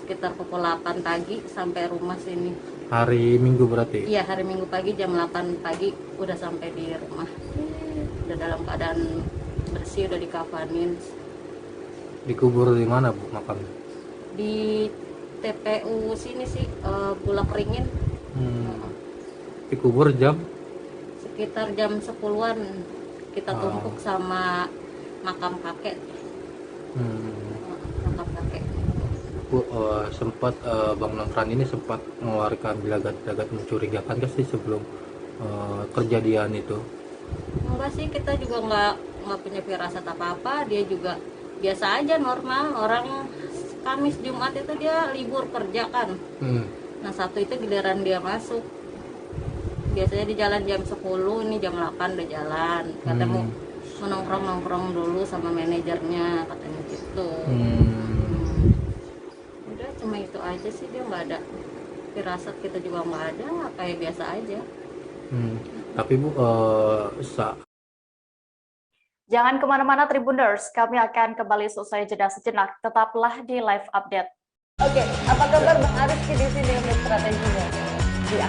sekitar pukul 8 pagi sampai rumah sini. Hari Minggu berarti? Iya, hari Minggu pagi jam 8 pagi udah sampai di rumah. Udah dalam keadaan bersih, udah dikafanin. Dikubur di mana Bu makamnya? Di TPU sini sih, Bulak Ringin. Dikubur jam? Sekitar jam 10-an kita tumpuk sama makam kakek. Makam kakek. Bu, sempat Bang Novandri ini sempat mengeluarkan gelagat-gelagat mencurigakan nggak sih sebelum kejadian itu? Enggak sih, kita juga nggak punya firasat apa-apa. Dia juga biasa aja, normal. Orang Kamis Jumat itu dia libur kerja kan. Nah, satu itu giliran dia masuk. Biasanya di jalan jam 10, ini jam 8 udah jalan. Katanya mau nongkrong dulu sama manajernya, katanya gitu. Udah cuma itu aja sih, dia nggak ada firasat, kita juga nggak ada, kayak biasa aja. Tapi Bu, Jangan kemana-mana Tribuners, kami akan kembali selesai jeda sejenak. Tetaplah di live update. Oke, apa kabar Bang Ariski di sini untuk strateginya?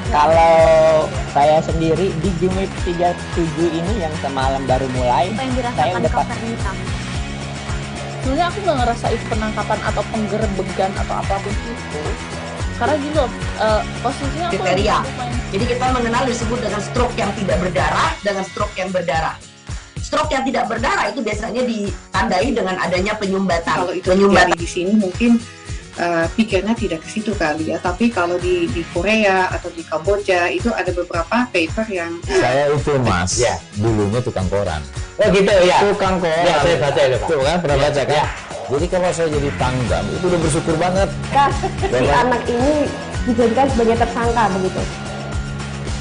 Kalau saya sendiri di Jumip 37 ini yang semalam baru mulai, saya udah sebenarnya aku nggak ngerasa itu penangkapan atau penggerebegan atau apapun itu, karena gini loh, posisinya aku kriteria. Jadi kita mengenal disebut dengan stroke yang tidak berdarah dengan stroke yang berdarah. Stroke yang tidak berdarah itu biasanya ditandai dengan adanya penyumbatan. Kalau itu terjadi di sini mungkin pikirnya tidak ke situ kali ya, tapi kalau di Korea atau di Kamboja itu ada beberapa paper yang saya itu Mas, dulunya tukang koran. Oh gitu ya. Tukang koran. Ya, saya baca itu Pak. Tuh kan pernah baca kan? Ya. Jadi kalau saya jadi tanggam itu udah bersyukur banget. Si anak ini dijadikan sebagai tersangka begitu.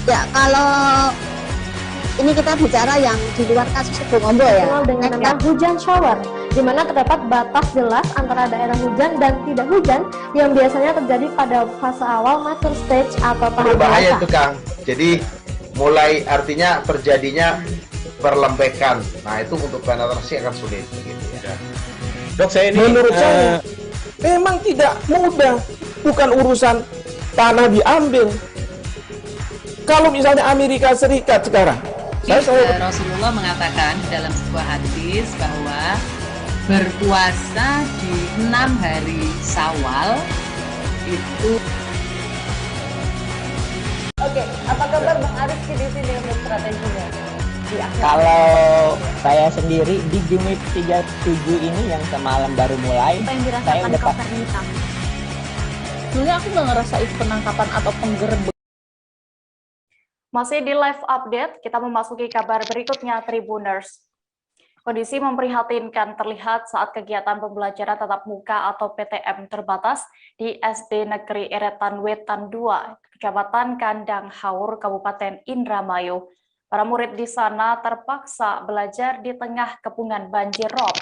Ya, kalau ini kita bicara yang di luar kasus Bung Ombo ya. Dengan nama hujan shower, di mana terdapat batas jelas antara daerah hujan dan tidak hujan yang biasanya terjadi pada fase awal mature stage atau tahap berbahaya dewasa. itu Kang. Jadi mulai artinya terjadinya perlembekan. Nah itu untuk penetrasi akan sulit begitu ya. Dok, saya ini menurut saya memang tidak mudah. Bukan urusan tanah diambil. Kalau misalnya Amerika Serikat sekarang, Rasulullah mengatakan dalam sebuah hadis bahwa berpuasa di 6 hari Syawal itu. Oke, apa kabar Bang Ariski di sini untuk strateginya? Kalau saya sendiri di Jumit 37 ini yang semalam baru mulai, Apa yang saya dirasakan udah Kak Fernita? Sebenarnya aku nggak ngerasa itu penangkapan atau penggerebekan. Masih di live update, kita memasuki kabar berikutnya Tribuners. Kondisi memprihatinkan terlihat saat kegiatan pembelajaran tatap muka atau PTM terbatas di SD Negeri Eretan Wetan 2, Kecamatan Kandang Haur, Kabupaten Indramayu. Para murid di sana terpaksa belajar di tengah kepungan banjir rob.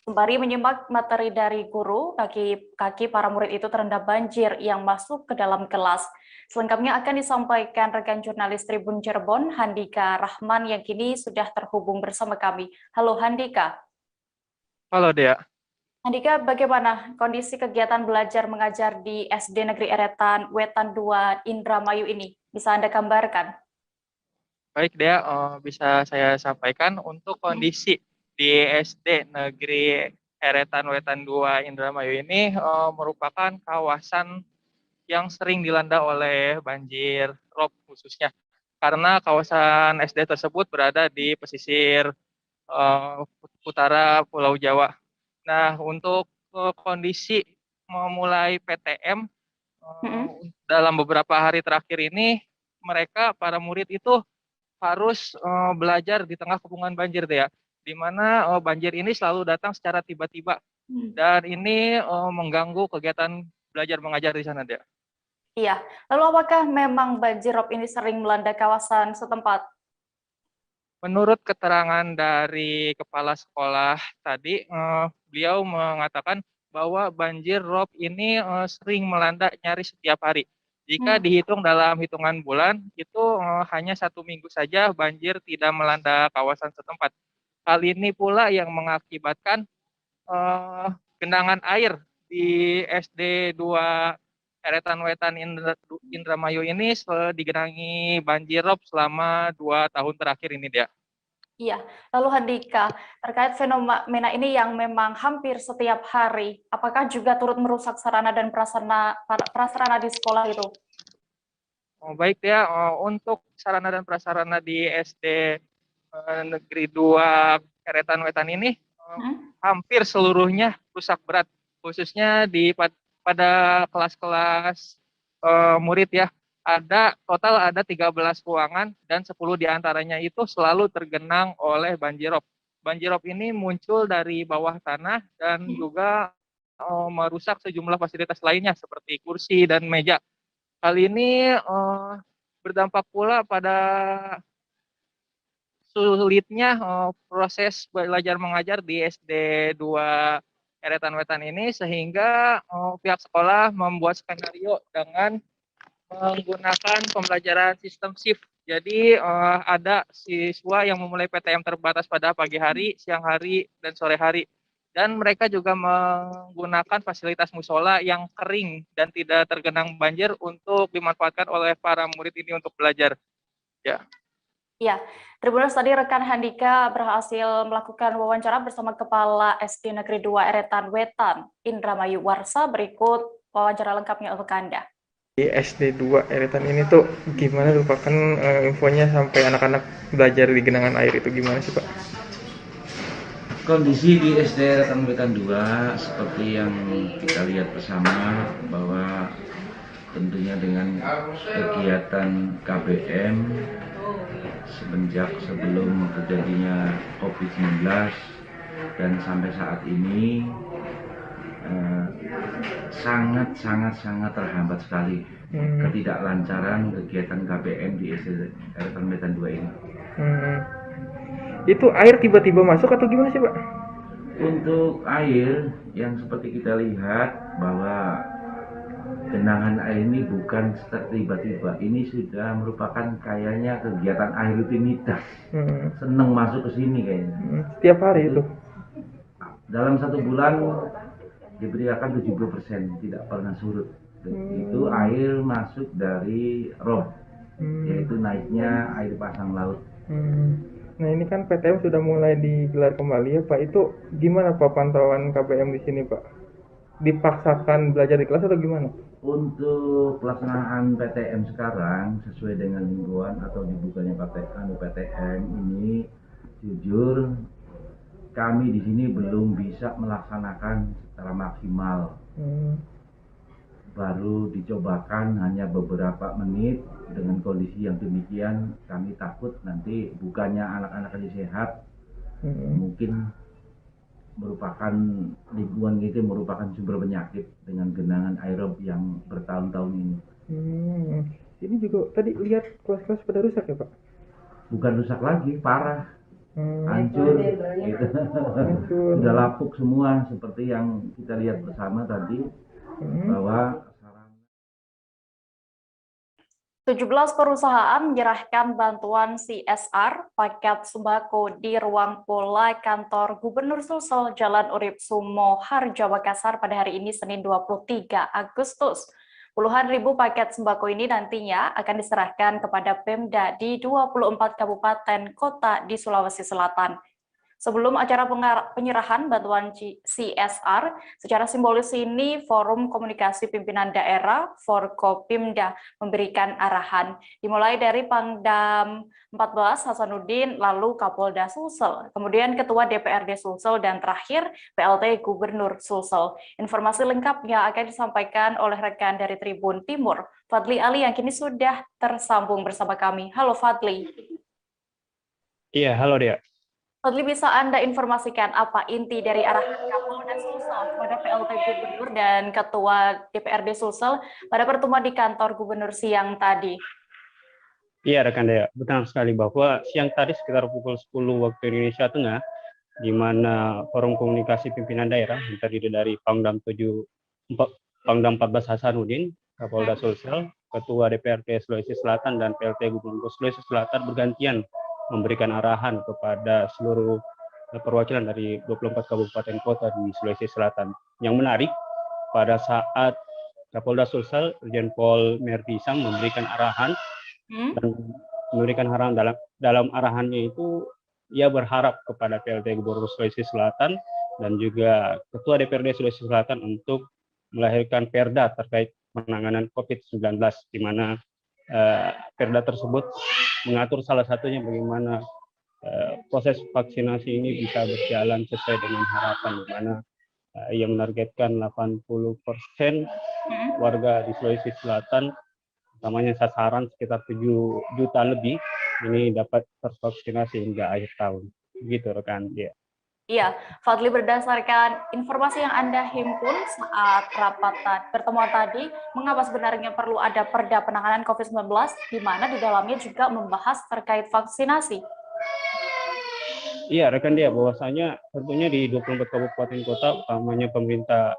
Sembari menyimak materi dari guru, kaki para murid itu terendam banjir yang masuk ke dalam kelas. Selengkapnya akan disampaikan rekan jurnalis Tribun Cirebon, Handika Rahman, yang kini sudah terhubung bersama kami. Halo Handika. Halo Dea. Handika, bagaimana kondisi kegiatan belajar mengajar di SD Negeri Eretan Wetan 2 Indramayu ini? Bisa Anda gambarkan? Baik Dea, bisa saya sampaikan untuk kondisi di SD Negeri Eretan Wetan 2 Indramayu ini merupakan kawasan yang sering dilanda oleh banjir rob khususnya. Karena kawasan SD tersebut berada di pesisir utara Pulau Jawa. Nah, untuk kondisi memulai PTM dalam beberapa hari terakhir ini, mereka para murid itu harus belajar di tengah kepungan banjir, ya, di mana banjir ini selalu datang secara tiba-tiba dan ini mengganggu kegiatan belajar mengajar di sana, Dea. Iya, lalu apakah memang banjir rob ini sering melanda kawasan setempat? Menurut keterangan dari kepala sekolah tadi, beliau mengatakan bahwa banjir rob ini sering melanda nyaris setiap hari. Jika dihitung dalam hitungan bulan, itu hanya 1 minggu saja banjir tidak melanda kawasan setempat. Hal ini pula yang mengakibatkan genangan air di SD 2 Eretan Wetan Indramayu ini digenangi banjir rob selama 2 tahun terakhir ini, Dia. Iya, lalu Handika, terkait fenomena ini yang memang hampir setiap hari, apakah juga turut merusak sarana dan prasarana di sekolah itu? Baik ya, untuk sarana dan prasarana di SD Negeri 2 Eretan Wetan ini hampir seluruhnya rusak berat, khususnya pada kelas-kelas murid ya. Total ada 13 ruangan dan 10 diantaranya itu selalu tergenang oleh banjir rob. Banjir rob ini muncul dari bawah tanah dan juga merusak sejumlah fasilitas lainnya seperti kursi dan meja. Hal ini berdampak pula pada sulitnya proses belajar mengajar di SD 2 Eretan Wetan ini, sehingga pihak sekolah membuat skenario dengan menggunakan pembelajaran sistem shift. Jadi ada siswa yang memulai PTM terbatas pada pagi hari, siang hari, dan sore hari. Dan mereka juga menggunakan fasilitas musola yang kering dan tidak tergenang banjir untuk dimanfaatkan oleh para murid ini untuk belajar. Ya. Iya, Tribuners, tadi rekan Handika berhasil melakukan wawancara bersama Kepala SD Negeri 2 Eretan Wetan Indramayu Warsa. Berikut wawancara lengkapnya untuk Anda. Di SD 2 Eretan ini tuh gimana tuh Pak? Kan infonya sampai anak-anak belajar di genangan air itu gimana sih Pak? Kondisi di SD Eretan Wetan 2 seperti yang kita lihat bersama, bahwa tentunya dengan kegiatan KBM semenjak sebelum terjadinya COVID-19 dan sampai saat ini sangat terhambat sekali ketidaklancaran kegiatan KBM di SD Eretan Wetan 2 ini. Itu air tiba-tiba masuk atau gimana sih Pak? Untuk air yang seperti kita lihat bahwa genangan air ini bukan tiba-tiba, ini sudah merupakan kayaknya kegiatan air rutinitas. Seneng masuk ke sini kayaknya. Setiap hari itu. Dalam 1 bulan diberikan 70% tidak pernah surut. Itu air masuk dari rob, yaitu naiknya air pasang laut. Nah ini kan PTM sudah mulai digelar kembali ya Pak. Itu gimana Pak pantauan KBM di sini Pak? Dipaksakan belajar di kelas atau gimana? Untuk pelaksanaan PTM sekarang sesuai dengan himbauan atau dibukanya PTM ini, jujur kami di sini belum bisa melaksanakan secara maksimal. Baru dicobakan hanya beberapa menit. Dengan kondisi yang demikian kami takut nanti bukannya anak-anak ini sehat, mungkin merupakan lingkungan itu merupakan sumber penyakit dengan genangan aerob yang bertahun-tahun ini. Ini juga tadi lihat kelas-kelas pada rusak ya Pak? Bukan rusak lagi, parah, hancur, gitu. Sudah lapuk semua seperti yang kita lihat bersama tadi bahwa 17 perusahaan menyerahkan bantuan CSR paket sembako di ruang pola kantor Gubernur Sulsel Jalan Urip Sumo Harjo Makassar pada hari ini Senin 23 Agustus. Puluhan ribu paket sembako ini nantinya akan diserahkan kepada Pemda di 24 kabupaten kota di Sulawesi Selatan. Sebelum acara penyerahan bantuan CSR, secara simbolis ini Forum Komunikasi Pimpinan Daerah Forkopimda memberikan arahan, dimulai dari Pangdam 14 Hasanuddin, lalu Kapolda Sulsel, kemudian Ketua DPRD Sulsel, dan terakhir PLT Gubernur Sulsel. Informasi lengkapnya akan disampaikan oleh rekan dari Tribun Timur, Fadli Ali, yang kini sudah tersambung bersama kami. Halo Fadli. Iya, halo Dea. Fadli, bisa Anda informasikan apa inti dari arahan Kapolda Sulsel kepada PLT Gubernur dan Ketua DPRD Sulsel pada pertemuan di kantor Gubernur siang tadi? Iya, rekan Dea, benar sekali bahwa siang tadi sekitar pukul 10 waktu Indonesia Tengah, di mana Forum Komunikasi Pimpinan Daerah yang terdiri dari Pangdam 14 Hasanuddin, Kapolda Sulsel, Ketua DPRD Sulawesi Selatan, dan PLT Gubernur Sulawesi Selatan bergantian memberikan arahan kepada seluruh perwakilan dari 24 kabupaten kota di Sulawesi Selatan. Yang menarik, pada saat Kapolda Sulsel, Irjen Pol Merdisam memberikan arahan, dan memberikan arahan dalam arahannya itu, ia berharap kepada PLT Gubernur Sulawesi Selatan dan juga Ketua DPRD Sulawesi Selatan untuk melahirkan perda terkait penanganan COVID-19, di mana perda tersebut mengatur salah satunya bagaimana proses vaksinasi ini bisa berjalan sesuai dengan harapan, di mana yang menargetkan 80% warga di Sulawesi Selatan, utamanya sasaran sekitar 7 juta lebih, ini dapat tervaksinasi hingga akhir tahun. Begitu rekan dia. Iya, Fadli, berdasarkan informasi yang Anda himpun saat pertemuan tadi, mengapa sebenarnya perlu ada perda penanganan COVID-19, di mana di dalamnya juga membahas terkait vaksinasi? Iya, rekan dia, bahwasanya tentunya di 24 kabupaten kota, utamanya pemerintah,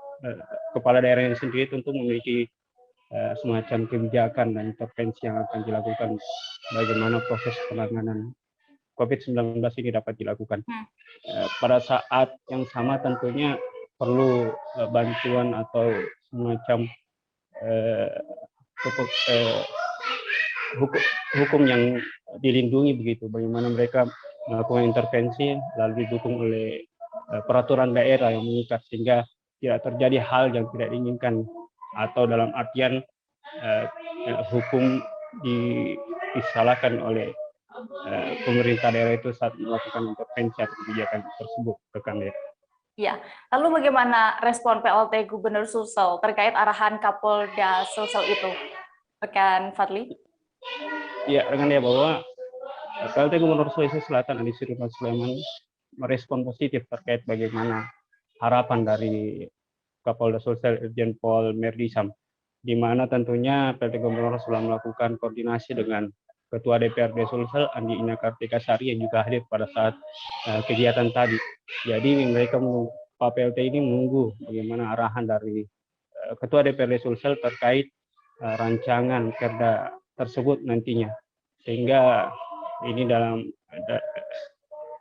kepala daerahnya sendiri tentu memiliki semacam kebijakan dan intervensi yang akan dilakukan bagaimana proses penanganan COVID-19 ini dapat dilakukan. Pada saat yang sama tentunya perlu bantuan atau semacam hukum yang dilindungi begitu, bagaimana mereka melakukan intervensi lalu didukung oleh peraturan daerah yang mengikat sehingga tidak terjadi hal yang tidak diinginkan, atau dalam artian hukum disalahkan oleh pemerintah daerah itu saat melakukan intervensi atau kebijakan tersebut, rekan Dea. Ya, lalu bagaimana respon PLT Gubernur Sulsel terkait arahan Kapolda Sulsel itu, rekan Fadli? Ya, rekan Dea, bahwa PLT Gubernur Sulawesi Selatan Adi Sudirman Sulaiman merespon positif terkait bagaimana harapan dari Kapolda Sulsel Irjen Pol Merdisam, di mana tentunya PLT Gubernur sudah melakukan koordinasi dengan Ketua DPRD Sulsel Andi Ina Kartika Sari yang juga hadir pada saat kegiatan tadi. Jadi mereka Pak PLT ini menunggu bagaimana arahan dari Ketua DPRD Sulsel terkait rancangan Perda tersebut nantinya. Sehingga ini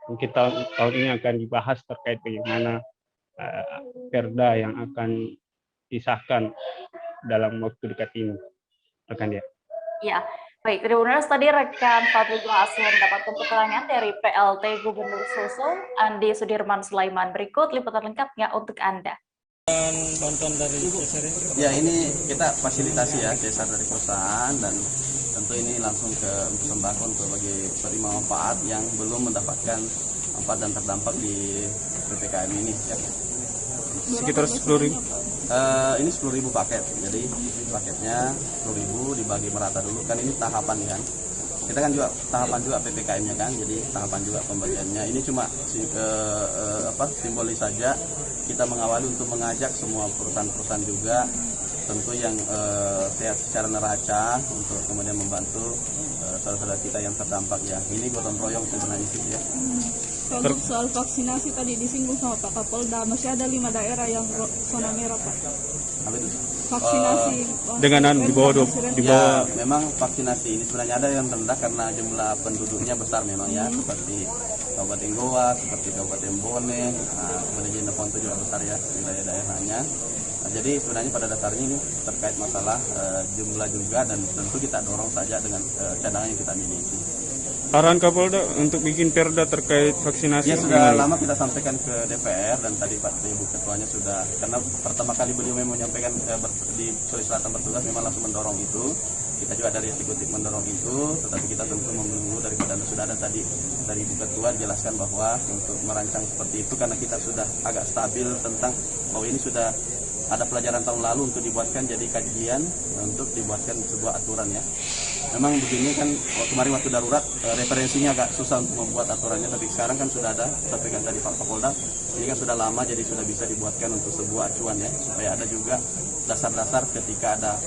mungkin tahun ini akan dibahas terkait bagaimana Perda yang akan disahkan dalam waktu dekat ini. Rekan dia. Ya, baik. Tribuners, tadi rekan Fadli berhasil mendapatkan keterangan dari PLT Gubernur Sulsel Andi Sudirman Sulaiman. Berikut liputan lengkapnya untuk Anda. Bantuan dari CSR. Ya, ini kita fasilitasi ya CSR dari perusahaan, dan tentu ini langsung ke sembako untuk bagi penerima manfaat yang belum mendapatkan manfaat dan terdampak di PPKM ini ya. Sekitar 10.000. Ini 10.000 paket. Jadi paketnya 10.000 dibagi merata dulu, kan ini tahapan kan. Kita kan juga tahapan juga PPKM-nya kan. Jadi tahapan juga pembagiannya. Ini cuma simbolis saja. Kita mengawali untuk mengajak semua perusahaan-perusahaan juga tentu yang sehat secara neraca untuk kemudian membantu saudara-saudara kita yang terdampak ya. Ini gotong royong sebenarnya sih ya. Kalau soal vaksinasi tadi disinggung sama Pak Kapolda, masih ada 5 daerah yang zona merah, Pak. Apa itu? Vaksinasi dengan di bawah ya, memang vaksinasi ini sebenarnya ada yang rendah karena jumlah penduduknya besar memang ya, seperti Kabupaten Goa, seperti Kabupaten Bone, kemudian Jeneponto juga besar ya wilayah-daerahnya. Nah, jadi sebenarnya pada dasarnya ini terkait masalah jumlah juga, dan tentu kita dorong saja dengan cadangan yang kita miliki. Arahan Kapolda untuk bikin perda terkait vaksinasi. Ya sudah lama kita sampaikan ke DPR, dan tadi Pak Ibu Ketuanya sudah, karena pertama kali beliau memang menyampaikan di Sulawesi Selatan bertugas memang langsung mendorong itu. Kita juga dari eksekutif mendorong itu, tetapi kita tentu menunggu daripada sudah ada tadi dari Ibu Ketua dijelaskan bahwa untuk merancang seperti itu karena kita sudah agak stabil tentang bahwa ini sudah ada pelajaran tahun lalu untuk dibuatkan jadi kajian untuk dibuatkan sebuah aturan ya. Memang begini kan kemarin waktu darurat referensinya agak susah untuk membuat aturannya, tapi sekarang kan sudah ada, sampaikan tadi Pak Kapolda, ini kan sudah lama jadi sudah bisa dibuatkan untuk sebuah acuan ya, supaya ada juga dasar-dasar ketika ada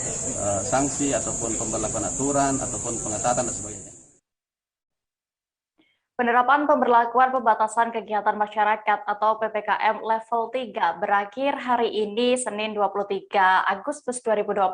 sanksi ataupun pemberlakuan aturan ataupun pengetatan dan sebagainya. Penerapan pemberlakuan pembatasan kegiatan masyarakat atau PPKM level 3 berakhir hari ini Senin 23 Agustus 2021.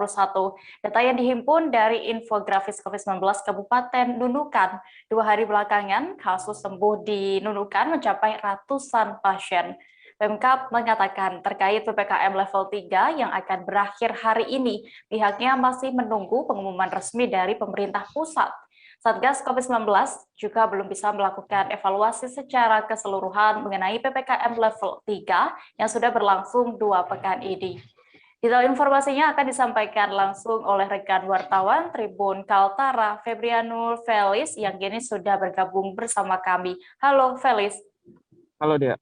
Data yang dihimpun dari infografis COVID-19 Kabupaten Nunukan, 2 hari belakangan kasus sembuh di Nunukan mencapai ratusan pasien. Pemkab mengatakan terkait PPKM level 3 yang akan berakhir hari ini, pihaknya masih menunggu pengumuman resmi dari pemerintah pusat. Satgas COVID-19 juga belum bisa melakukan evaluasi secara keseluruhan mengenai PPKM level 3 yang sudah berlangsung 2 pekan ini. Detail informasinya akan disampaikan langsung oleh rekan wartawan Tribun Kaltara, Febrianul Felis, yang kini sudah bergabung bersama kami. Halo Felis. Halo Dea.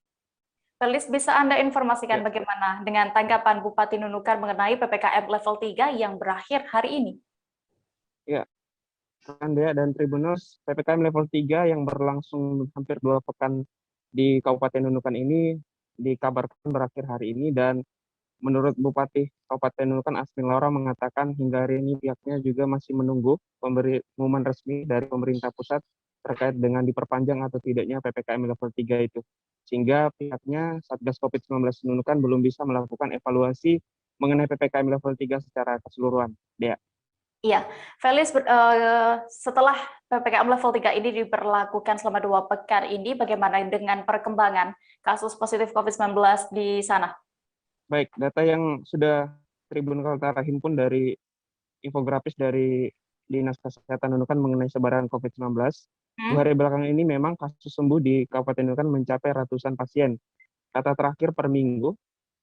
Felis, bisa Anda informasikan bagaimana dengan tanggapan Bupati Nunukan mengenai PPKM level 3 yang berakhir hari ini? Ya. Dea dan Tribuners, PPKM level 3 yang berlangsung hampir 2 pekan di Kabupaten Nunukan ini dikabarkan berakhir hari ini, dan menurut Bupati Kabupaten Nunukan Asmin Laura mengatakan hingga hari ini pihaknya juga masih menunggu pengumuman resmi dari pemerintah pusat terkait dengan diperpanjang atau tidaknya PPKM level 3 itu. Sehingga pihaknya Satgas COVID-19 Nunukan belum bisa melakukan evaluasi mengenai PPKM level 3 secara keseluruhan. Dea. Iya, Felis, setelah PPKM level 3 ini diberlakukan selama 2 pekan ini, bagaimana dengan perkembangan kasus positif COVID-19 di sana? Baik, data yang sudah Tribun Kaltara himpun dari infografis dari Dinas Kesehatan Nunukan mengenai sebaran COVID-19, 2 hari belakangan ini memang kasus sembuh di Kabupaten Nunukan mencapai ratusan pasien. Data terakhir per minggu,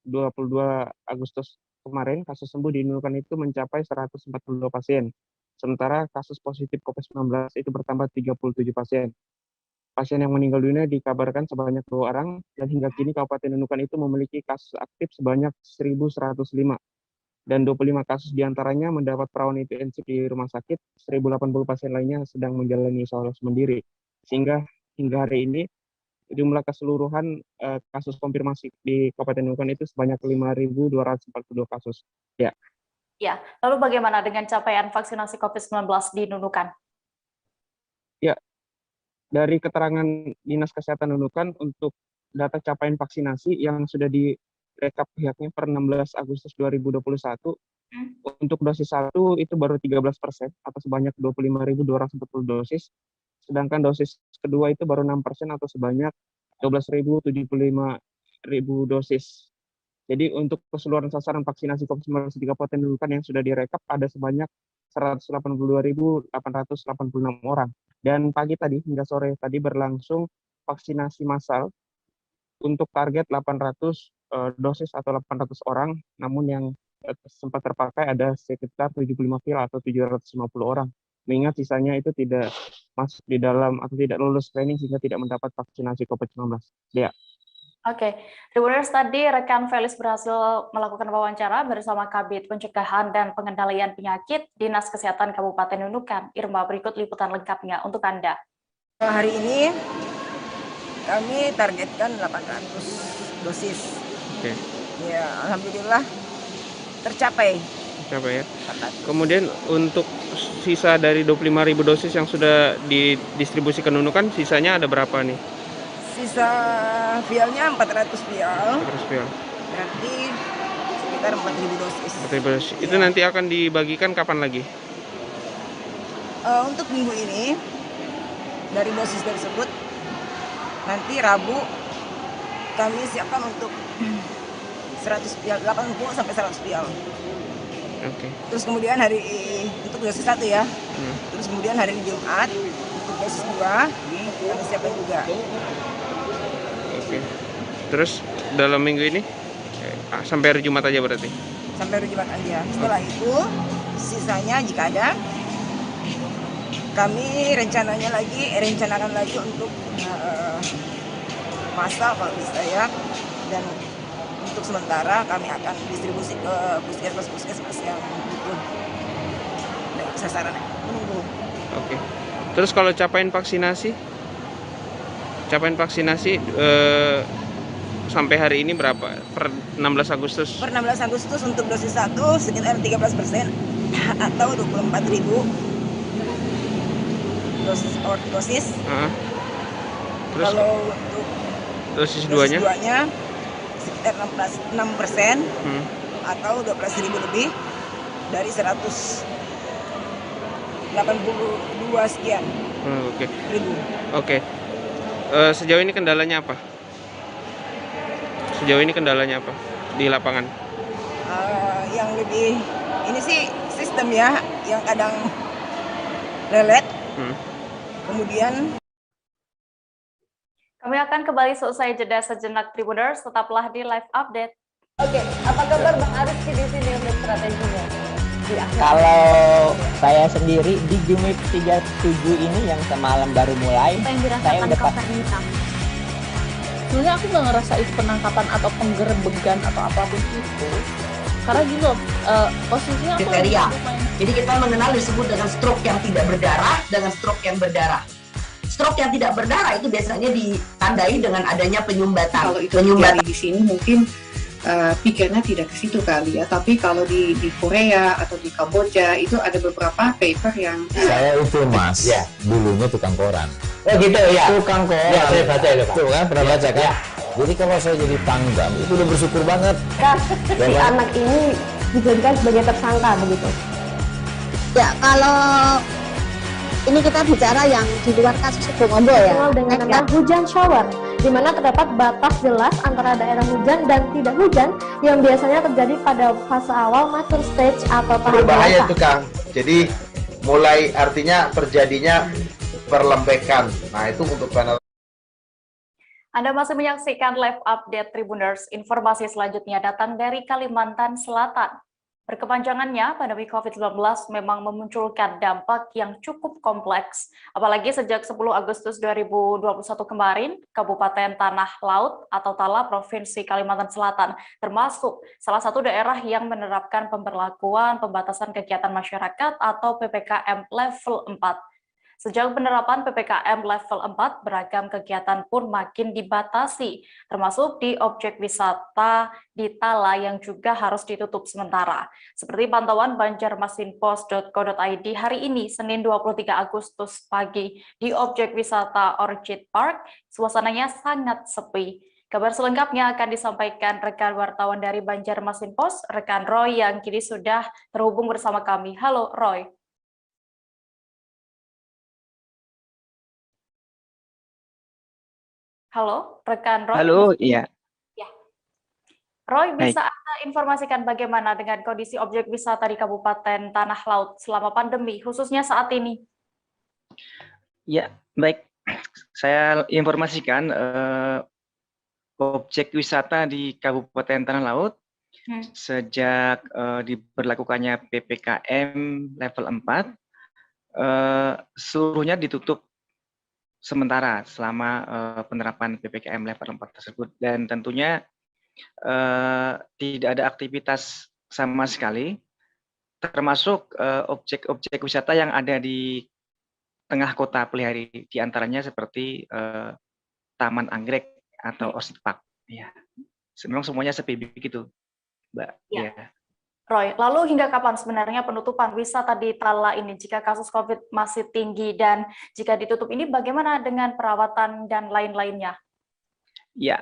22 Agustus kemarin, kasus sembuh di Nunukan itu mencapai 142 pasien. Sementara kasus positif COVID-19 itu bertambah 37 pasien. Pasien yang meninggal dunia dikabarkan sebanyak 2 orang, dan hingga kini Kabupaten Nunukan itu memiliki kasus aktif sebanyak 1.105. Dan 25 kasus diantaranya mendapat perawatan intensif di rumah sakit, 1.080 pasien lainnya sedang menjalani isolasi mandiri. Sehingga hingga hari ini, jumlah keseluruhan kasus konfirmasi di Kabupaten Nunukan itu sebanyak 5.242 kasus. Ya. Ya, lalu bagaimana dengan capaian vaksinasi COVID-19 di Nunukan? Ya, dari keterangan Dinas Kesehatan Nunukan untuk data capaian vaksinasi yang sudah direkap pihaknya per 16 Agustus 2021, untuk dosis 1 itu baru 13% atau sebanyak 25.240 dosis, sedangkan dosis kedua itu baru 6% atau sebanyak 12.075.000 dosis. Jadi untuk keseluruhan sasaran vaksinasi COVID-19 di Kabupaten Nunukan yang sudah direkap ada sebanyak 182.886 orang. Dan pagi tadi hingga sore tadi berlangsung vaksinasi massal untuk target 800 dosis atau 800 orang, namun yang sempat terpakai ada sekitar 75 vial atau 750 orang. Mengingat sisanya itu tidak masuk di dalam atau tidak lulus screening sehingga tidak mendapat vaksinasi COVID-19. Ya. Oke, Tribuners, tadi rekan Felis berhasil melakukan wawancara bersama Kabid Pencegahan dan Pengendalian Penyakit Dinas Kesehatan Kabupaten Nunukan. Irma, berikut liputan lengkapnya untuk Anda. Hari ini kami targetkan 800 dosis. Oke. Ya, alhamdulillah tercapai. Ya. Kemudian untuk sisa dari 25.000 dosis yang sudah didistribusikan Nunukan, sisanya ada berapa nih? Sisa vialnya 400 vial. 400 vial. Berarti sekitar 4.000 dosis. 4.000 dosis. Itu nanti akan dibagikan kapan lagi? Untuk minggu ini dari dosis tersebut nanti Rabu kami siapkan untuk 100 vial, 80 sampai 100 vial. Oke. Terus kemudian untuk dosis 1 ya. Terus kemudian hari Jumat untuk dosis 2 kami siapkan juga. Oke. Terus dalam minggu ini sampai hari Jumat aja berarti? Sampai hari Jumat aja. Setelah itu sisanya jika ada kami rencanakan lagi untuk massal kalau bisa ya, dan untuk sementara kami akan distribusi ke puskesmas yang butuh dengan sasaran menunggu. Oke. Terus kalau capaian vaksinasi sampai hari ini berapa? Per 16 Agustus? Per 16 Agustus untuk dosis 1 sekitar 13% atau 24.000 dosis. Terus kalau untuk dosis 2-nya sekitar 6% atau 12.000 lebih dari 182 sekian. Ribu. Oke. Sejauh ini kendalanya apa? Di lapangan? Yang lebih ini sih sistem ya, yang kadang lelet. Kemudian kami akan kembali selesai jeda sejenak, Tribuners, tetaplah di live update. Oke, apa kabar Bang Ariski di sini untuk strateginya? Kalau saya sendiri di Jumip 37 ini yang semalam baru mulai, saya udah sebenarnya aku nggak ngerasa itu penangkapan atau penggerbegan atau apapun itu, karena gini loh, posisinya aku kriteria. Jadi kita mengenal disebut dengan stroke yang tidak berdarah dengan stroke yang berdarah. Stroke yang tidak berdarah itu biasanya ditandai dengan adanya penyumbatan. Kalau itu terjadi di sini mungkin pikirnya tidak ke situ kali ya, tapi kalau di Korea atau di Kamboja itu ada beberapa paper yang saya itu Mas, dulunya tukang koran. Oh gitu ya. Tukang koran. Ya, saya baca itu Pak. Tuh kan pernah baca kan? Jadi kalau saya jadi tanggam itu udah bersyukur banget. Si anak ini dijadikan sebagai tersangka begitu. Ya, kalau ini kita bicara yang di luar kasus Bongombo ya. Dengan nama hujan shower, di mana terdapat batas jelas antara daerah hujan dan tidak hujan yang biasanya terjadi pada fase awal mature stage atau tahap berbahaya dewasa. itu Kang. Jadi mulai artinya terjadinya perlembekan. Nah itu untuk panel. Anda masih menyaksikan live update Tribuners. Informasi selanjutnya datang dari Kalimantan Selatan. Berkepanjangannya, pandemi COVID-19 memang memunculkan dampak yang cukup kompleks. Apalagi sejak 10 Agustus 2021 kemarin, Kabupaten Tanah Laut atau Tala, Provinsi Kalimantan Selatan, termasuk salah satu daerah yang menerapkan pemberlakuan pembatasan kegiatan masyarakat atau PPKM level 4. Sejak penerapan PPKM level 4, beragam kegiatan pun makin dibatasi, termasuk di objek wisata di Tala yang juga harus ditutup sementara. Seperti pantauan banjarmasinpost.co.id hari ini, Senin 23 Agustus pagi, di objek wisata Orchid Park, suasananya sangat sepi. Kabar selengkapnya akan disampaikan rekan wartawan dari Banjarmasin Post, rekan Roy yang kini sudah terhubung bersama kami. Halo Roy. Halo, rekan Roy. Halo, iya. Ya. Roy, bisa Anda informasikan bagaimana dengan kondisi objek wisata di Kabupaten Tanah Laut selama pandemi, khususnya saat ini? Ya, baik. Saya informasikan objek wisata di Kabupaten Tanah Laut sejak diberlakukannya PPKM level 4, seluruhnya ditutup sementara selama penerapan PPKM level 4 tersebut, dan tentunya tidak ada aktivitas sama sekali, termasuk objek-objek wisata yang ada di tengah kota Pelihari, diantaranya seperti Taman Anggrek atau Orchid Park. Ya, memang semuanya sepi begitu, Mbak. Ya. Roy, lalu hingga kapan sebenarnya penutupan wisata di Tala ini jika kasus COVID masih tinggi, dan jika ditutup ini bagaimana dengan perawatan dan lain-lainnya? Ya,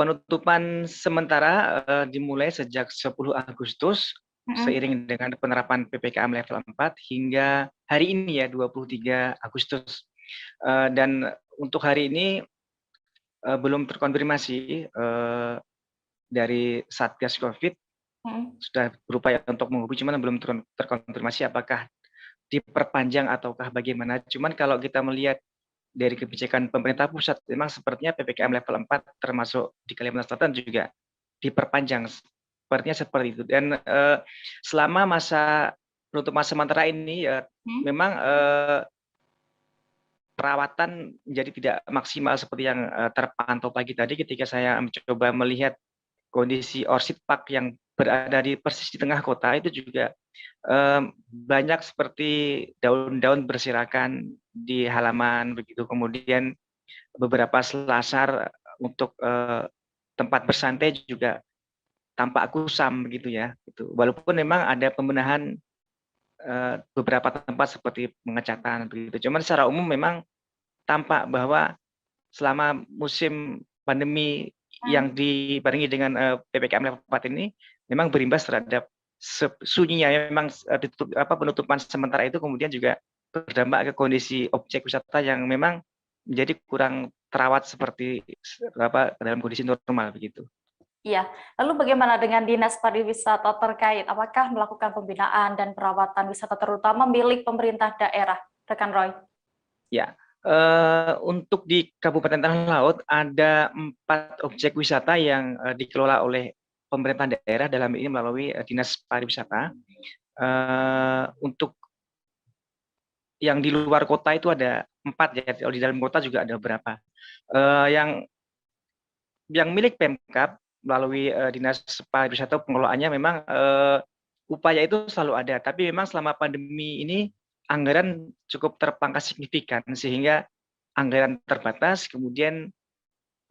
penutupan sementara dimulai sejak 10 Agustus seiring dengan penerapan PPKM level 4 hingga hari ini ya 23 Agustus. Dan untuk hari ini belum terkonfirmasi dari Satgas Covid, sudah berupaya untuk menghubungi, cuman belum terkonfirmasi apakah diperpanjang ataukah bagaimana. Cuman kalau kita melihat dari kebijakan pemerintah pusat, memang sepertinya PPKM level 4 termasuk di Kalimantan Selatan juga diperpanjang. Sepertinya seperti itu. Dan selama masa penutupan sementara ini memang perawatan menjadi tidak maksimal seperti yang terpantau pagi tadi ketika saya mencoba melihat kondisi Orchid Park yang berada di persis di tengah kota, itu juga banyak seperti daun-daun berserakan di halaman begitu, kemudian beberapa selasar untuk tempat bersantai juga tampak kusam begitu ya. Gitu. Walaupun memang ada pembenahan beberapa tempat seperti pengecatan begitu, cuman secara umum memang tampak bahwa selama musim pandemi yang dibarengi dengan PPKM level 4 ini memang berimbas terhadap sunyinya. Memang penutupan sementara itu kemudian juga berdampak ke kondisi objek wisata yang memang menjadi kurang terawat seperti dalam kondisi normal begitu. Iya, lalu bagaimana dengan Dinas Pariwisata terkait? Apakah melakukan pembinaan dan perawatan wisata terutama milik pemerintah daerah, rekan Roy? Ya, untuk di Kabupaten Tanah Laut ada 4 objek wisata yang dikelola oleh pemerintah daerah, dalam ini melalui Dinas Pariwisata. Untuk yang di luar kota itu ada 4 ya, kalau di dalam kota juga ada beberapa. Yang milik Pemkab melalui Dinas Pariwisata pengelolaannya memang upaya itu selalu ada, tapi memang selama pandemi ini anggaran cukup terpangkas signifikan sehingga anggaran terbatas, kemudian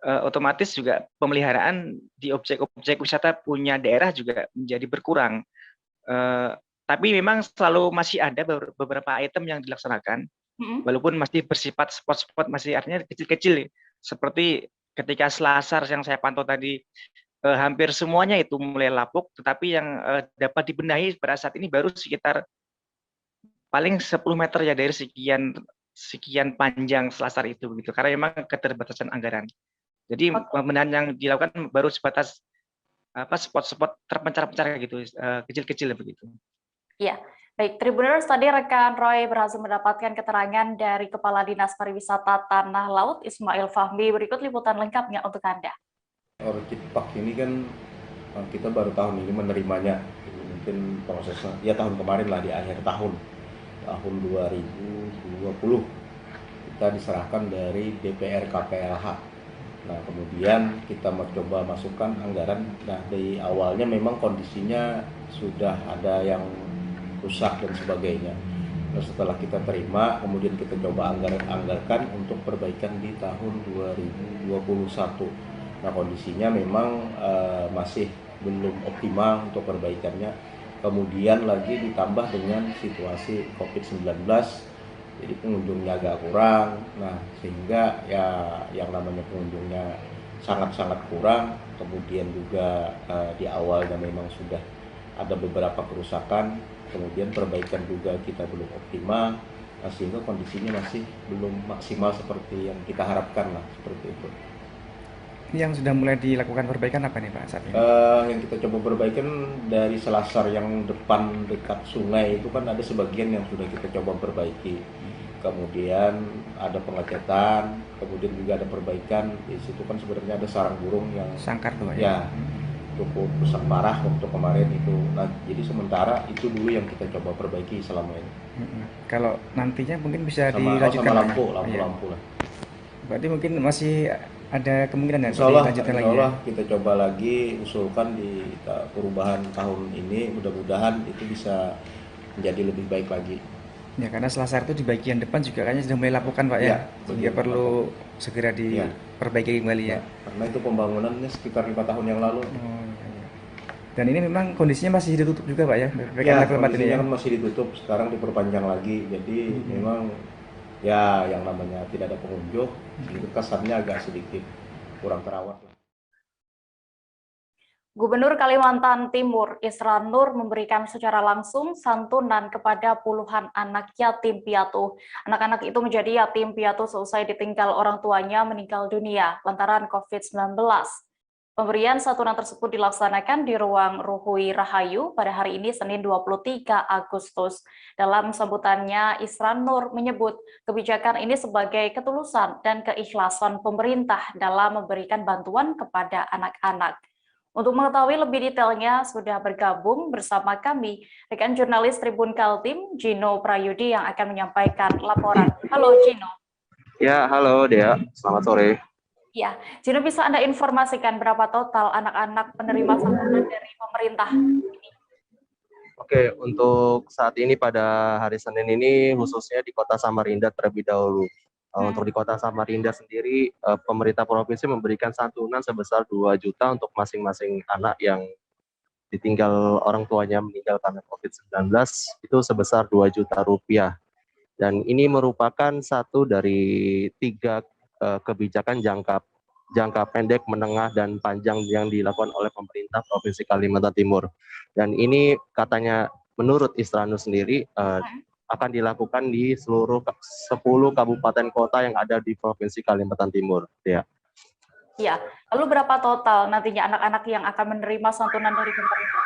otomatis juga pemeliharaan di objek-objek wisata punya daerah juga menjadi berkurang. Tapi memang selalu masih ada beberapa item yang dilaksanakan, walaupun masih bersifat spot-spot, masih artinya kecil-kecil, seperti ketika selasar yang saya pantau tadi, hampir semuanya itu mulai lapuk, tetapi yang dapat dibenahi pada saat ini baru sekitar paling 10 meter ya dari sekian panjang selasar itu begitu, karena memang keterbatasan anggaran. Jadi pembenahan yang dilakukan baru sebatas spot-spot terpencar-pencar gitu, kecil-kecil begitu. Iya, baik. Tribuners, tadi rekan Roy berhasil mendapatkan keterangan dari Kepala Dinas Pariwisata Tanah Laut Ismail Fahmi. Berikut liputan lengkapnya untuk Anda. Orchid Park ini kan kita baru tahun ini menerimanya, mungkin prosesnya ya tahun kemarin lah, di akhir tahun 2020 kita diserahkan dari DPR KPLH. Nah, kemudian kita mencoba masukkan anggaran. Nah, dari awalnya memang kondisinya sudah ada yang rusak dan sebagainya. Nah, setelah kita terima, kemudian kita coba anggarkan untuk perbaikan di tahun 2021. Nah, kondisinya memang masih belum optimal untuk perbaikannya. Kemudian lagi ditambah dengan situasi COVID-19, jadi pengunjungnya agak kurang. Nah, sehingga ya yang namanya pengunjungnya sangat-sangat kurang. Kemudian juga di awalnya memang sudah ada beberapa kerusakan, kemudian perbaikan juga kita belum optimal, sehingga kondisinya masih belum maksimal seperti yang kita harapkan lah, seperti itu. Yang sudah mulai dilakukan perbaikan apa nih Pak saat ini? Yang kita coba perbaikan dari selasar yang depan dekat sungai itu kan ada sebagian yang sudah kita coba perbaiki. Kemudian ada pengecetan, kemudian juga ada perbaikan. Di situ kan sebenarnya ada sarang burung yang sangkar tuh ya cukup rusak parah waktu kemarin itu. Nah, jadi sementara itu dulu yang kita coba perbaiki selama ini. Kalau nantinya mungkin bisa sama dilanjutkan lampu lah. Berarti mungkin masih ada kemungkinan Insya Allah, dilanjutkan insya lagi Allah kita coba lagi usulkan di perubahan tahun ini, mudah-mudahan itu bisa menjadi lebih baik lagi. Ya, karena selasar itu di bagian depan juga kayaknya sudah mulai lakukan Pak ya, sehingga perlu segera diperbaiki kembali ya. Karena itu pembangunannya sekitar 5 tahun yang lalu. Dan ini memang kondisinya masih ditutup juga Pak ya? Ya, kondisinya kan masih ditutup, sekarang diperpanjang lagi. Jadi memang ya yang namanya tidak ada pengunjung, itu kesannya agak sedikit kurang terawat. Gubernur Kalimantan Timur Isra Nur memberikan secara langsung santunan kepada puluhan anak yatim piatu. Anak-anak itu menjadi yatim piatu seusai ditinggal orang tuanya meninggal dunia lantaran COVID-19. Pemberian santunan tersebut dilaksanakan di ruang Ruhui Rahayu pada hari ini Senin 23 Agustus. Dalam sambutannya, Isra Nur menyebut kebijakan ini sebagai ketulusan dan keikhlasan pemerintah dalam memberikan bantuan kepada anak-anak. Untuk mengetahui lebih detailnya, sudah bergabung bersama kami rekan jurnalis Tribun Kaltim, Gino Prayudi yang akan menyampaikan laporan. Halo Gino. Ya, halo Dea, selamat sore. Ya, Gino bisa Anda informasikan berapa total anak-anak penerima santunan dari pemerintah ini? Oke, untuk saat ini pada hari Senin ini khususnya di Kota Samarinda terlebih dahulu. Untuk di Kota Samarinda sendiri, pemerintah provinsi memberikan santunan sebesar 2 juta untuk masing-masing anak yang ditinggal orang tuanya meninggal karena COVID-19, itu sebesar 2 juta rupiah. Dan ini merupakan satu dari 3 kebijakan jangka pendek, menengah, dan panjang yang dilakukan oleh pemerintah Provinsi Kalimantan Timur. Dan ini katanya menurut Isra Nur sendiri akan dilakukan di seluruh 10 kabupaten kota yang ada di Provinsi Kalimantan Timur. Ya. Ya, lalu berapa total nantinya anak-anak yang akan menerima santunan dari pemerintah?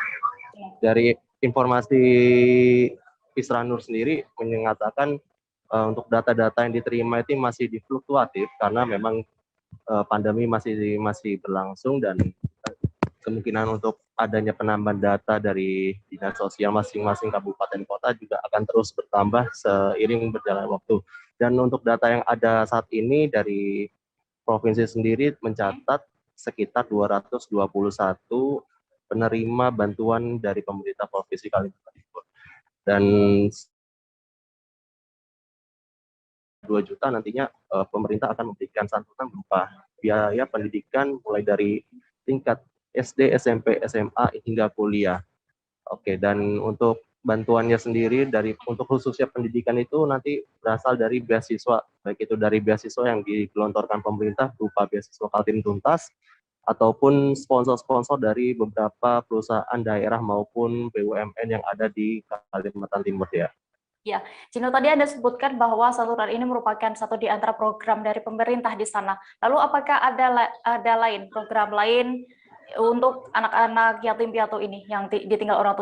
Dari informasi Isra Nur sendiri mengatakan untuk data-data yang diterima itu masih difluktuatif karena memang pandemi masih berlangsung dan kemungkinan untuk adanya penambahan data dari dinas sosial masing-masing kabupaten kota juga akan terus bertambah seiring berjalan waktu. Dan untuk data yang ada saat ini dari provinsi sendiri mencatat sekitar 221 penerima bantuan dari pemerintah Provinsi Kalimantan Timur. Dan 2 juta nantinya pemerintah akan memberikan santunan berupa biaya pendidikan mulai dari tingkat SD, SMP, SMA hingga kuliah. Oke, dan untuk bantuannya sendiri untuk khususnya pendidikan itu nanti berasal dari beasiswa, baik itu dari beasiswa yang digelontorkan pemerintah berupa beasiswa Kaltim Tuntas ataupun sponsor-sponsor dari beberapa perusahaan daerah maupun BUMN yang ada di Kalimantan Timur ya. Ya, Gino, tadi Anda sebutkan bahwa santunan ini merupakan satu di antara program dari pemerintah di sana. Lalu apakah ada lain program lain untuk anak-anak yatim piatu ini yang ditinggal orang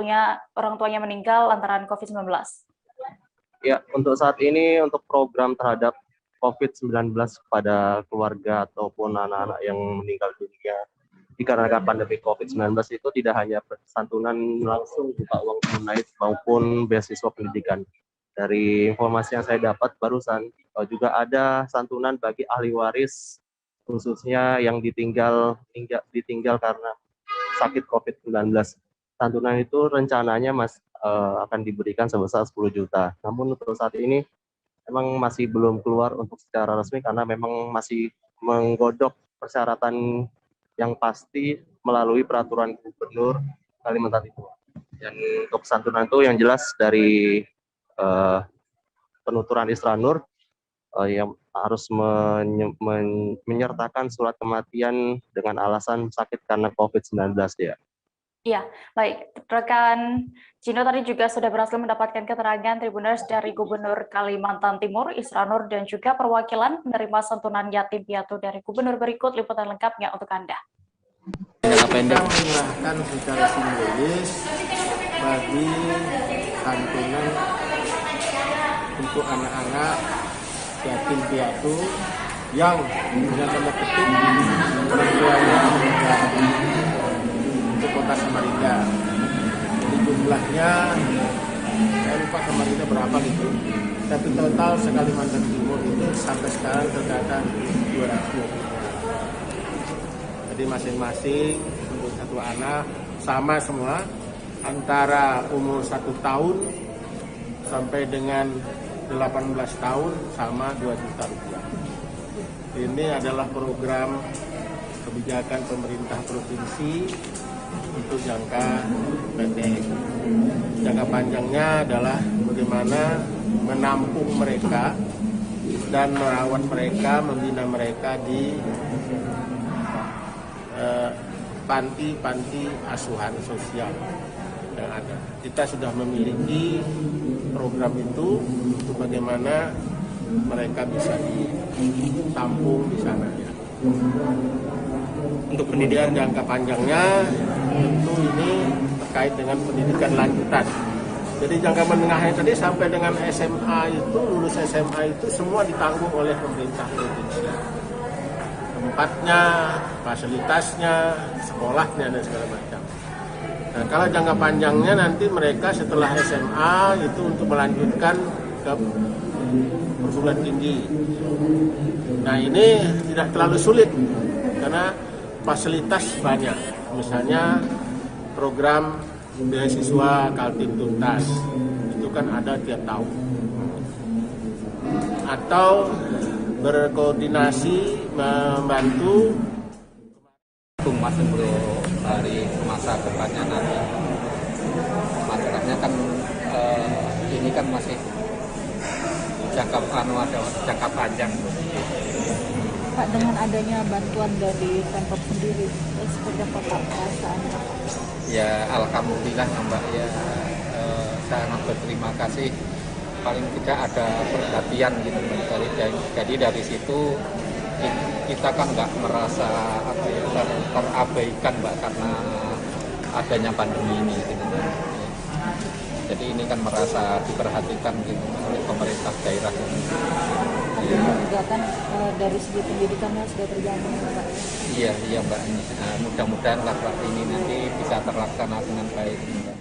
tuanya meninggal lantaran COVID-19? Ya, untuk saat ini untuk program terhadap COVID-19 kepada keluarga ataupun anak-anak yang meninggal dunia dikarenakan pandemi COVID-19 itu tidak hanya santunan langsung berupa uang tunai maupun beasiswa pendidikan. Dari informasi yang saya dapat barusan juga ada santunan bagi ahli waris khususnya yang ditinggal karena sakit COVID-19. santunan itu rencananya akan diberikan sebesar 10 juta. Namun untuk saat ini memang masih belum keluar untuk secara resmi karena memang masih menggodok persyaratan yang pasti melalui peraturan Gubernur Kalimantan Timur. Dan untuk santunan itu yang jelas dari penuturan Isranur yang harus menyertakan surat kematian dengan alasan sakit karena COVID-19 ya. Iya, baik. Rekan Cino tadi juga sudah berhasil mendapatkan keterangan Tribuners dari Gubernur Kalimantan Timur, Isranur, dan juga perwakilan penerima santunan yatim piatu dari Gubernur. Berikut liputan lengkapnya untuk Anda. Kita menyerahkan secara simbolis bagi santunan untuk anak-anak yatim piatu yang dengan tanda petik orang tuanya untuk kota Samarinda. Jadi jumlahnya saya lupa Samarinda berapa gitu, tapi total se-Kalimantan Timur itu sampai sekarang terdata 200. Jadi masing-masing untuk satu anak sama semua antara umur 1 tahun sampai dengan 18 tahun sama 2 juta rupiah. Ini adalah program kebijakan pemerintah provinsi untuk jangka pendek. Jangka panjangnya adalah bagaimana menampung mereka dan merawat mereka, membina mereka di panti-panti asuhan sosial yang ada. Kita sudah memiliki program itu untuk bagaimana mereka bisa ditampung di sana ya. Untuk pendidikan jangka panjangnya tentu ini terkait dengan pendidikan lanjutan. Jadi jangka menengahnya tadi sampai dengan SMA itu, lulus SMA itu semua ditanggung oleh pemerintah provinsi. Tempatnya, fasilitasnya, sekolahnya dan segala macam. Nah, kalau jangka panjangnya nanti mereka setelah SMA itu untuk melanjutkan ke perguruan tinggi. Nah, ini tidak terlalu sulit karena fasilitas banyak. Misalnya program beasiswa Kaltim Tuntas itu kan ada tiap tahun. Atau berkoordinasi membantu masih belum dari masa depannya nanti. Masalahnya kan ini kan masih jangka panjang. Pak, dengan adanya bantuan dari Pemkot sendiri, seperti apa Pak perasaannya? Ya alhamdulillah Mbak ya, sangat berterima kasih. Paling tidak ada perhatian gitu. Jadi dari situ kita kan nggak merasa terabaikan Mbak karena adanya pandemi ini gitu. Jadi ini kan merasa diperhatikan gitu oleh pemerintah daerah. Juga kan dari segi pendidikannya sudah terjamin Mbak. Iya Mbak. Nah, mudah-mudahan waktu ini nanti bisa terlaksana dengan baik Mbak.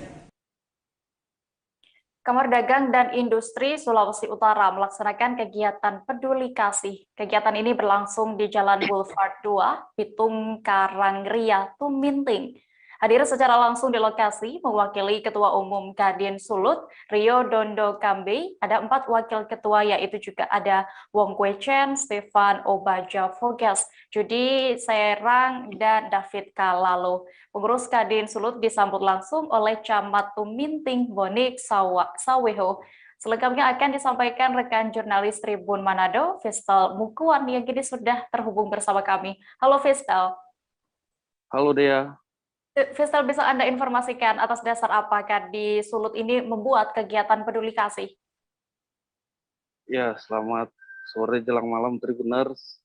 Kamar Dagang dan Industri Sulawesi Utara melaksanakan kegiatan Peduli Kasih. Kegiatan ini berlangsung di Jalan Boulevard 2, Pitung Karangria, Tuminting. Hadir secara langsung di lokasi mewakili Ketua Umum Kadin Sulut, Rio Dondo Kambe, ada 4 wakil ketua yaitu juga ada Wong Kwe Chen, Stefan Obaja Fogas, Judi Serang, dan David Kalalo. Pengurus Kadin Sulut disambut langsung oleh Camat Tuminting Bonik Saweho. Selengkapnya akan disampaikan rekan jurnalis Tribun Manado, Fistal Mukuan, yang kini sudah terhubung bersama kami. Halo Fistal. Halo Dea. Fistal, bisa Anda informasikan atas dasar apakah di Sulut ini membuat kegiatan peduli kasih? Ya, selamat sore jelang malam Tribuners.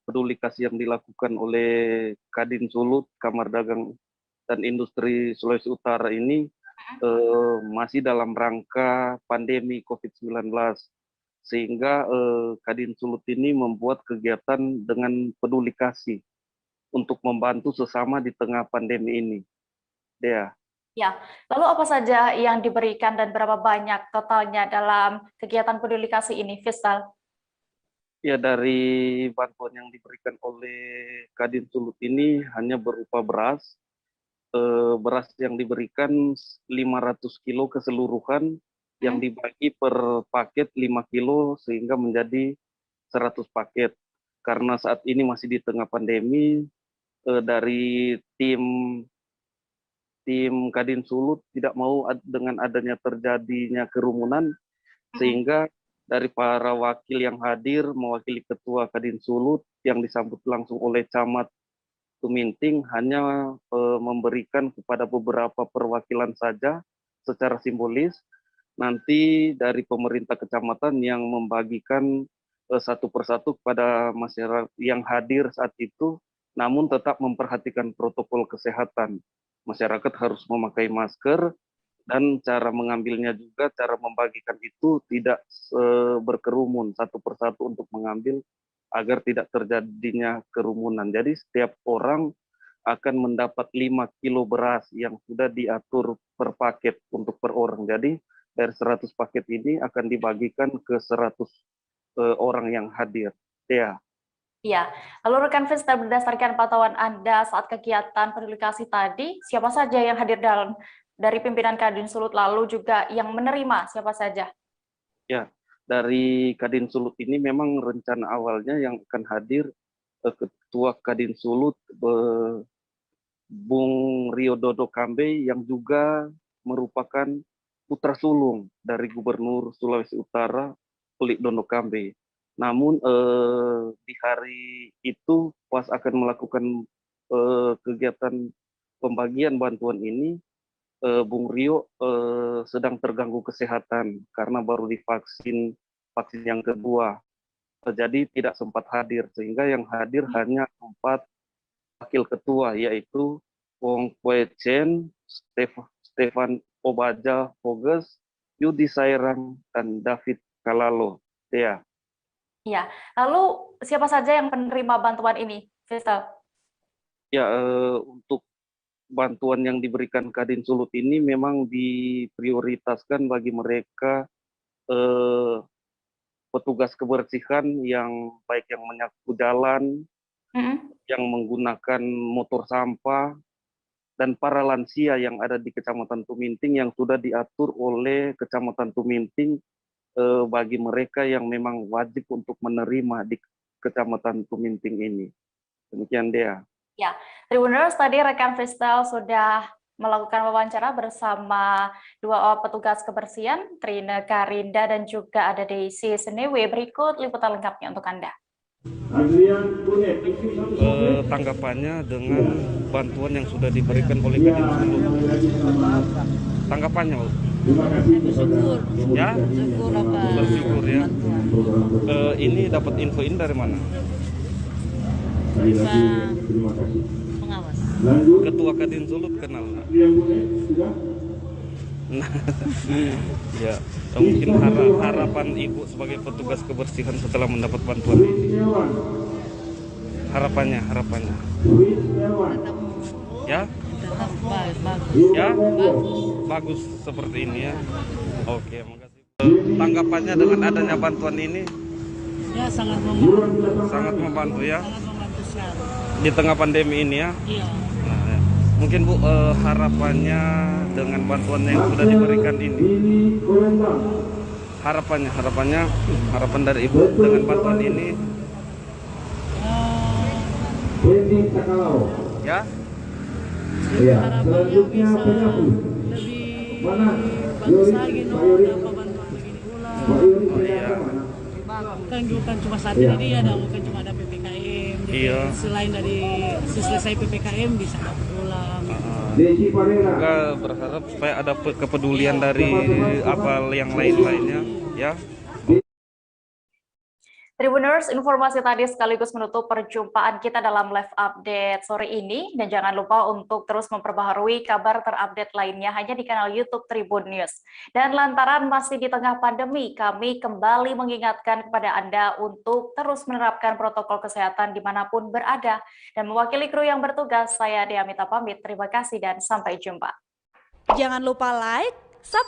Peduli kasih yang dilakukan oleh Kadin Sulut, Kamar Dagang dan Industri Sulawesi Utara ini masih dalam rangka pandemi COVID-19. Sehingga Kadin Sulut ini membuat kegiatan dengan peduli kasih untuk membantu sesama di tengah pandemi ini. Dea. Ya, lalu apa saja yang diberikan dan berapa banyak totalnya dalam kegiatan peduli kasih ini, Fistal? Ya, dari bantuan yang diberikan oleh Kadin Sulut ini hanya berupa beras, beras yang diberikan 500 kilo keseluruhan yang dibagi per paket 5 kilo sehingga menjadi 100 paket. Karena saat ini masih di tengah pandemi, dari tim Kadin Sulut tidak mau dengan adanya terjadinya kerumunan, sehingga dari para wakil yang hadir mewakili Ketua Kadin Sulut yang disambut langsung oleh Camat Tuminting hanya memberikan kepada beberapa perwakilan saja secara simbolis. Nanti dari pemerintah kecamatan yang membagikan satu persatu kepada masyarakat yang hadir saat itu, namun tetap memperhatikan protokol kesehatan. Masyarakat harus memakai masker, dan cara mengambilnya juga, cara membagikan itu tidak berkerumun satu persatu untuk mengambil agar tidak terjadinya kerumunan. Jadi setiap orang akan mendapat 5 kilo beras yang sudah diatur per paket untuk per orang. Jadi dari 100 paket ini akan dibagikan ke 100 orang yang hadir. Ya. Iya, lalu rekan Vista, berdasarkan pantauan Anda saat kegiatan peduli kasih tadi, siapa saja yang hadir dari pimpinan Kadin Sulut, lalu juga yang menerima siapa saja? Ya, dari Kadin Sulut ini memang rencana awalnya yang akan hadir Ketua Kadin Sulut, Bung Rio Dodo Kambe, yang juga merupakan putra sulung dari Gubernur Sulawesi Utara, Kulik Dondo Kambe. Namun di hari itu pas akan melakukan kegiatan pembagian bantuan ini, Bung Rio sedang terganggu kesehatan karena baru divaksin vaksin yang kedua. Jadi tidak sempat hadir, sehingga yang hadir hanya 4 wakil ketua, yaitu Wong Kwe Chen, Stefan Obaja Foges, Yudi Sairang, dan David Kalalo. Ya. Ya, lalu siapa saja yang penerima bantuan ini, Vista? Ya, untuk bantuan yang diberikan Kadin Sulut ini memang diprioritaskan bagi mereka petugas kebersihan yang baik yang menyapu jalan, yang menggunakan motor sampah, dan para lansia yang ada di Kecamatan Tuminting yang sudah diatur oleh Kecamatan Tuminting bagi mereka yang memang wajib untuk menerima di Kecamatan Tuminting ini. Demikian, Dea. Ya, Tribuners, tadi rekan Vista sudah melakukan wawancara bersama 2 petugas kebersihan, Trine Karinda dan juga ada Daisy Senewe. Berikut liputan lengkapnya untuk Anda. Tanggapannya dengan bantuan yang sudah diberikan oleh Kadin Sulut. Tanggapannya, Bu? Bersyukur. Ya? Bersyukur apa? Bersyukur ya. Ini dapat info ini dari mana? Pengawas. Ketua Kadin Sulut kenal nggak? Nah, ya, mungkin harapan Ibu sebagai petugas kebersihan setelah mendapat bantuan ini. Harapannya. Ya? Tetap bagus. Ya? Bagus seperti ini ya. Oke, makasih. Tanggapannya dengan adanya bantuan ini? Ya, sangat membantu. Sangat membantu ya. Sangat membantu sekali. Di tengah pandemi ini ya. Iya. Nah, ya. Mungkin Bu, harapannya dengan bantuan yang sudah diberikan ini, harapan dari Ibu dengan bantuan ini, ya? Harapannya bisa lebih bagus lagi, dapat bantuan begini ulang. Oh, iya. Bukan cuma saat ini ada, bukan cuma ada PPKM. Jadi Iya. selain dari selesai PPKM bisa dapat ulang. Juga berharap supaya ada kepedulian dari apa yang lain-lainnya, ya. Tribuners, informasi tadi sekaligus menutup perjumpaan kita dalam live update sore ini. Dan jangan lupa untuk terus memperbaharui kabar terupdate lainnya hanya di kanal YouTube Tribun News. Dan lantaran masih di tengah pandemi, kami kembali mengingatkan kepada Anda untuk terus menerapkan protokol kesehatan dimanapun berada. Dan mewakili kru yang bertugas, saya Dea Mita pamit. Terima kasih dan sampai jumpa. Jangan lupa like, subscribe,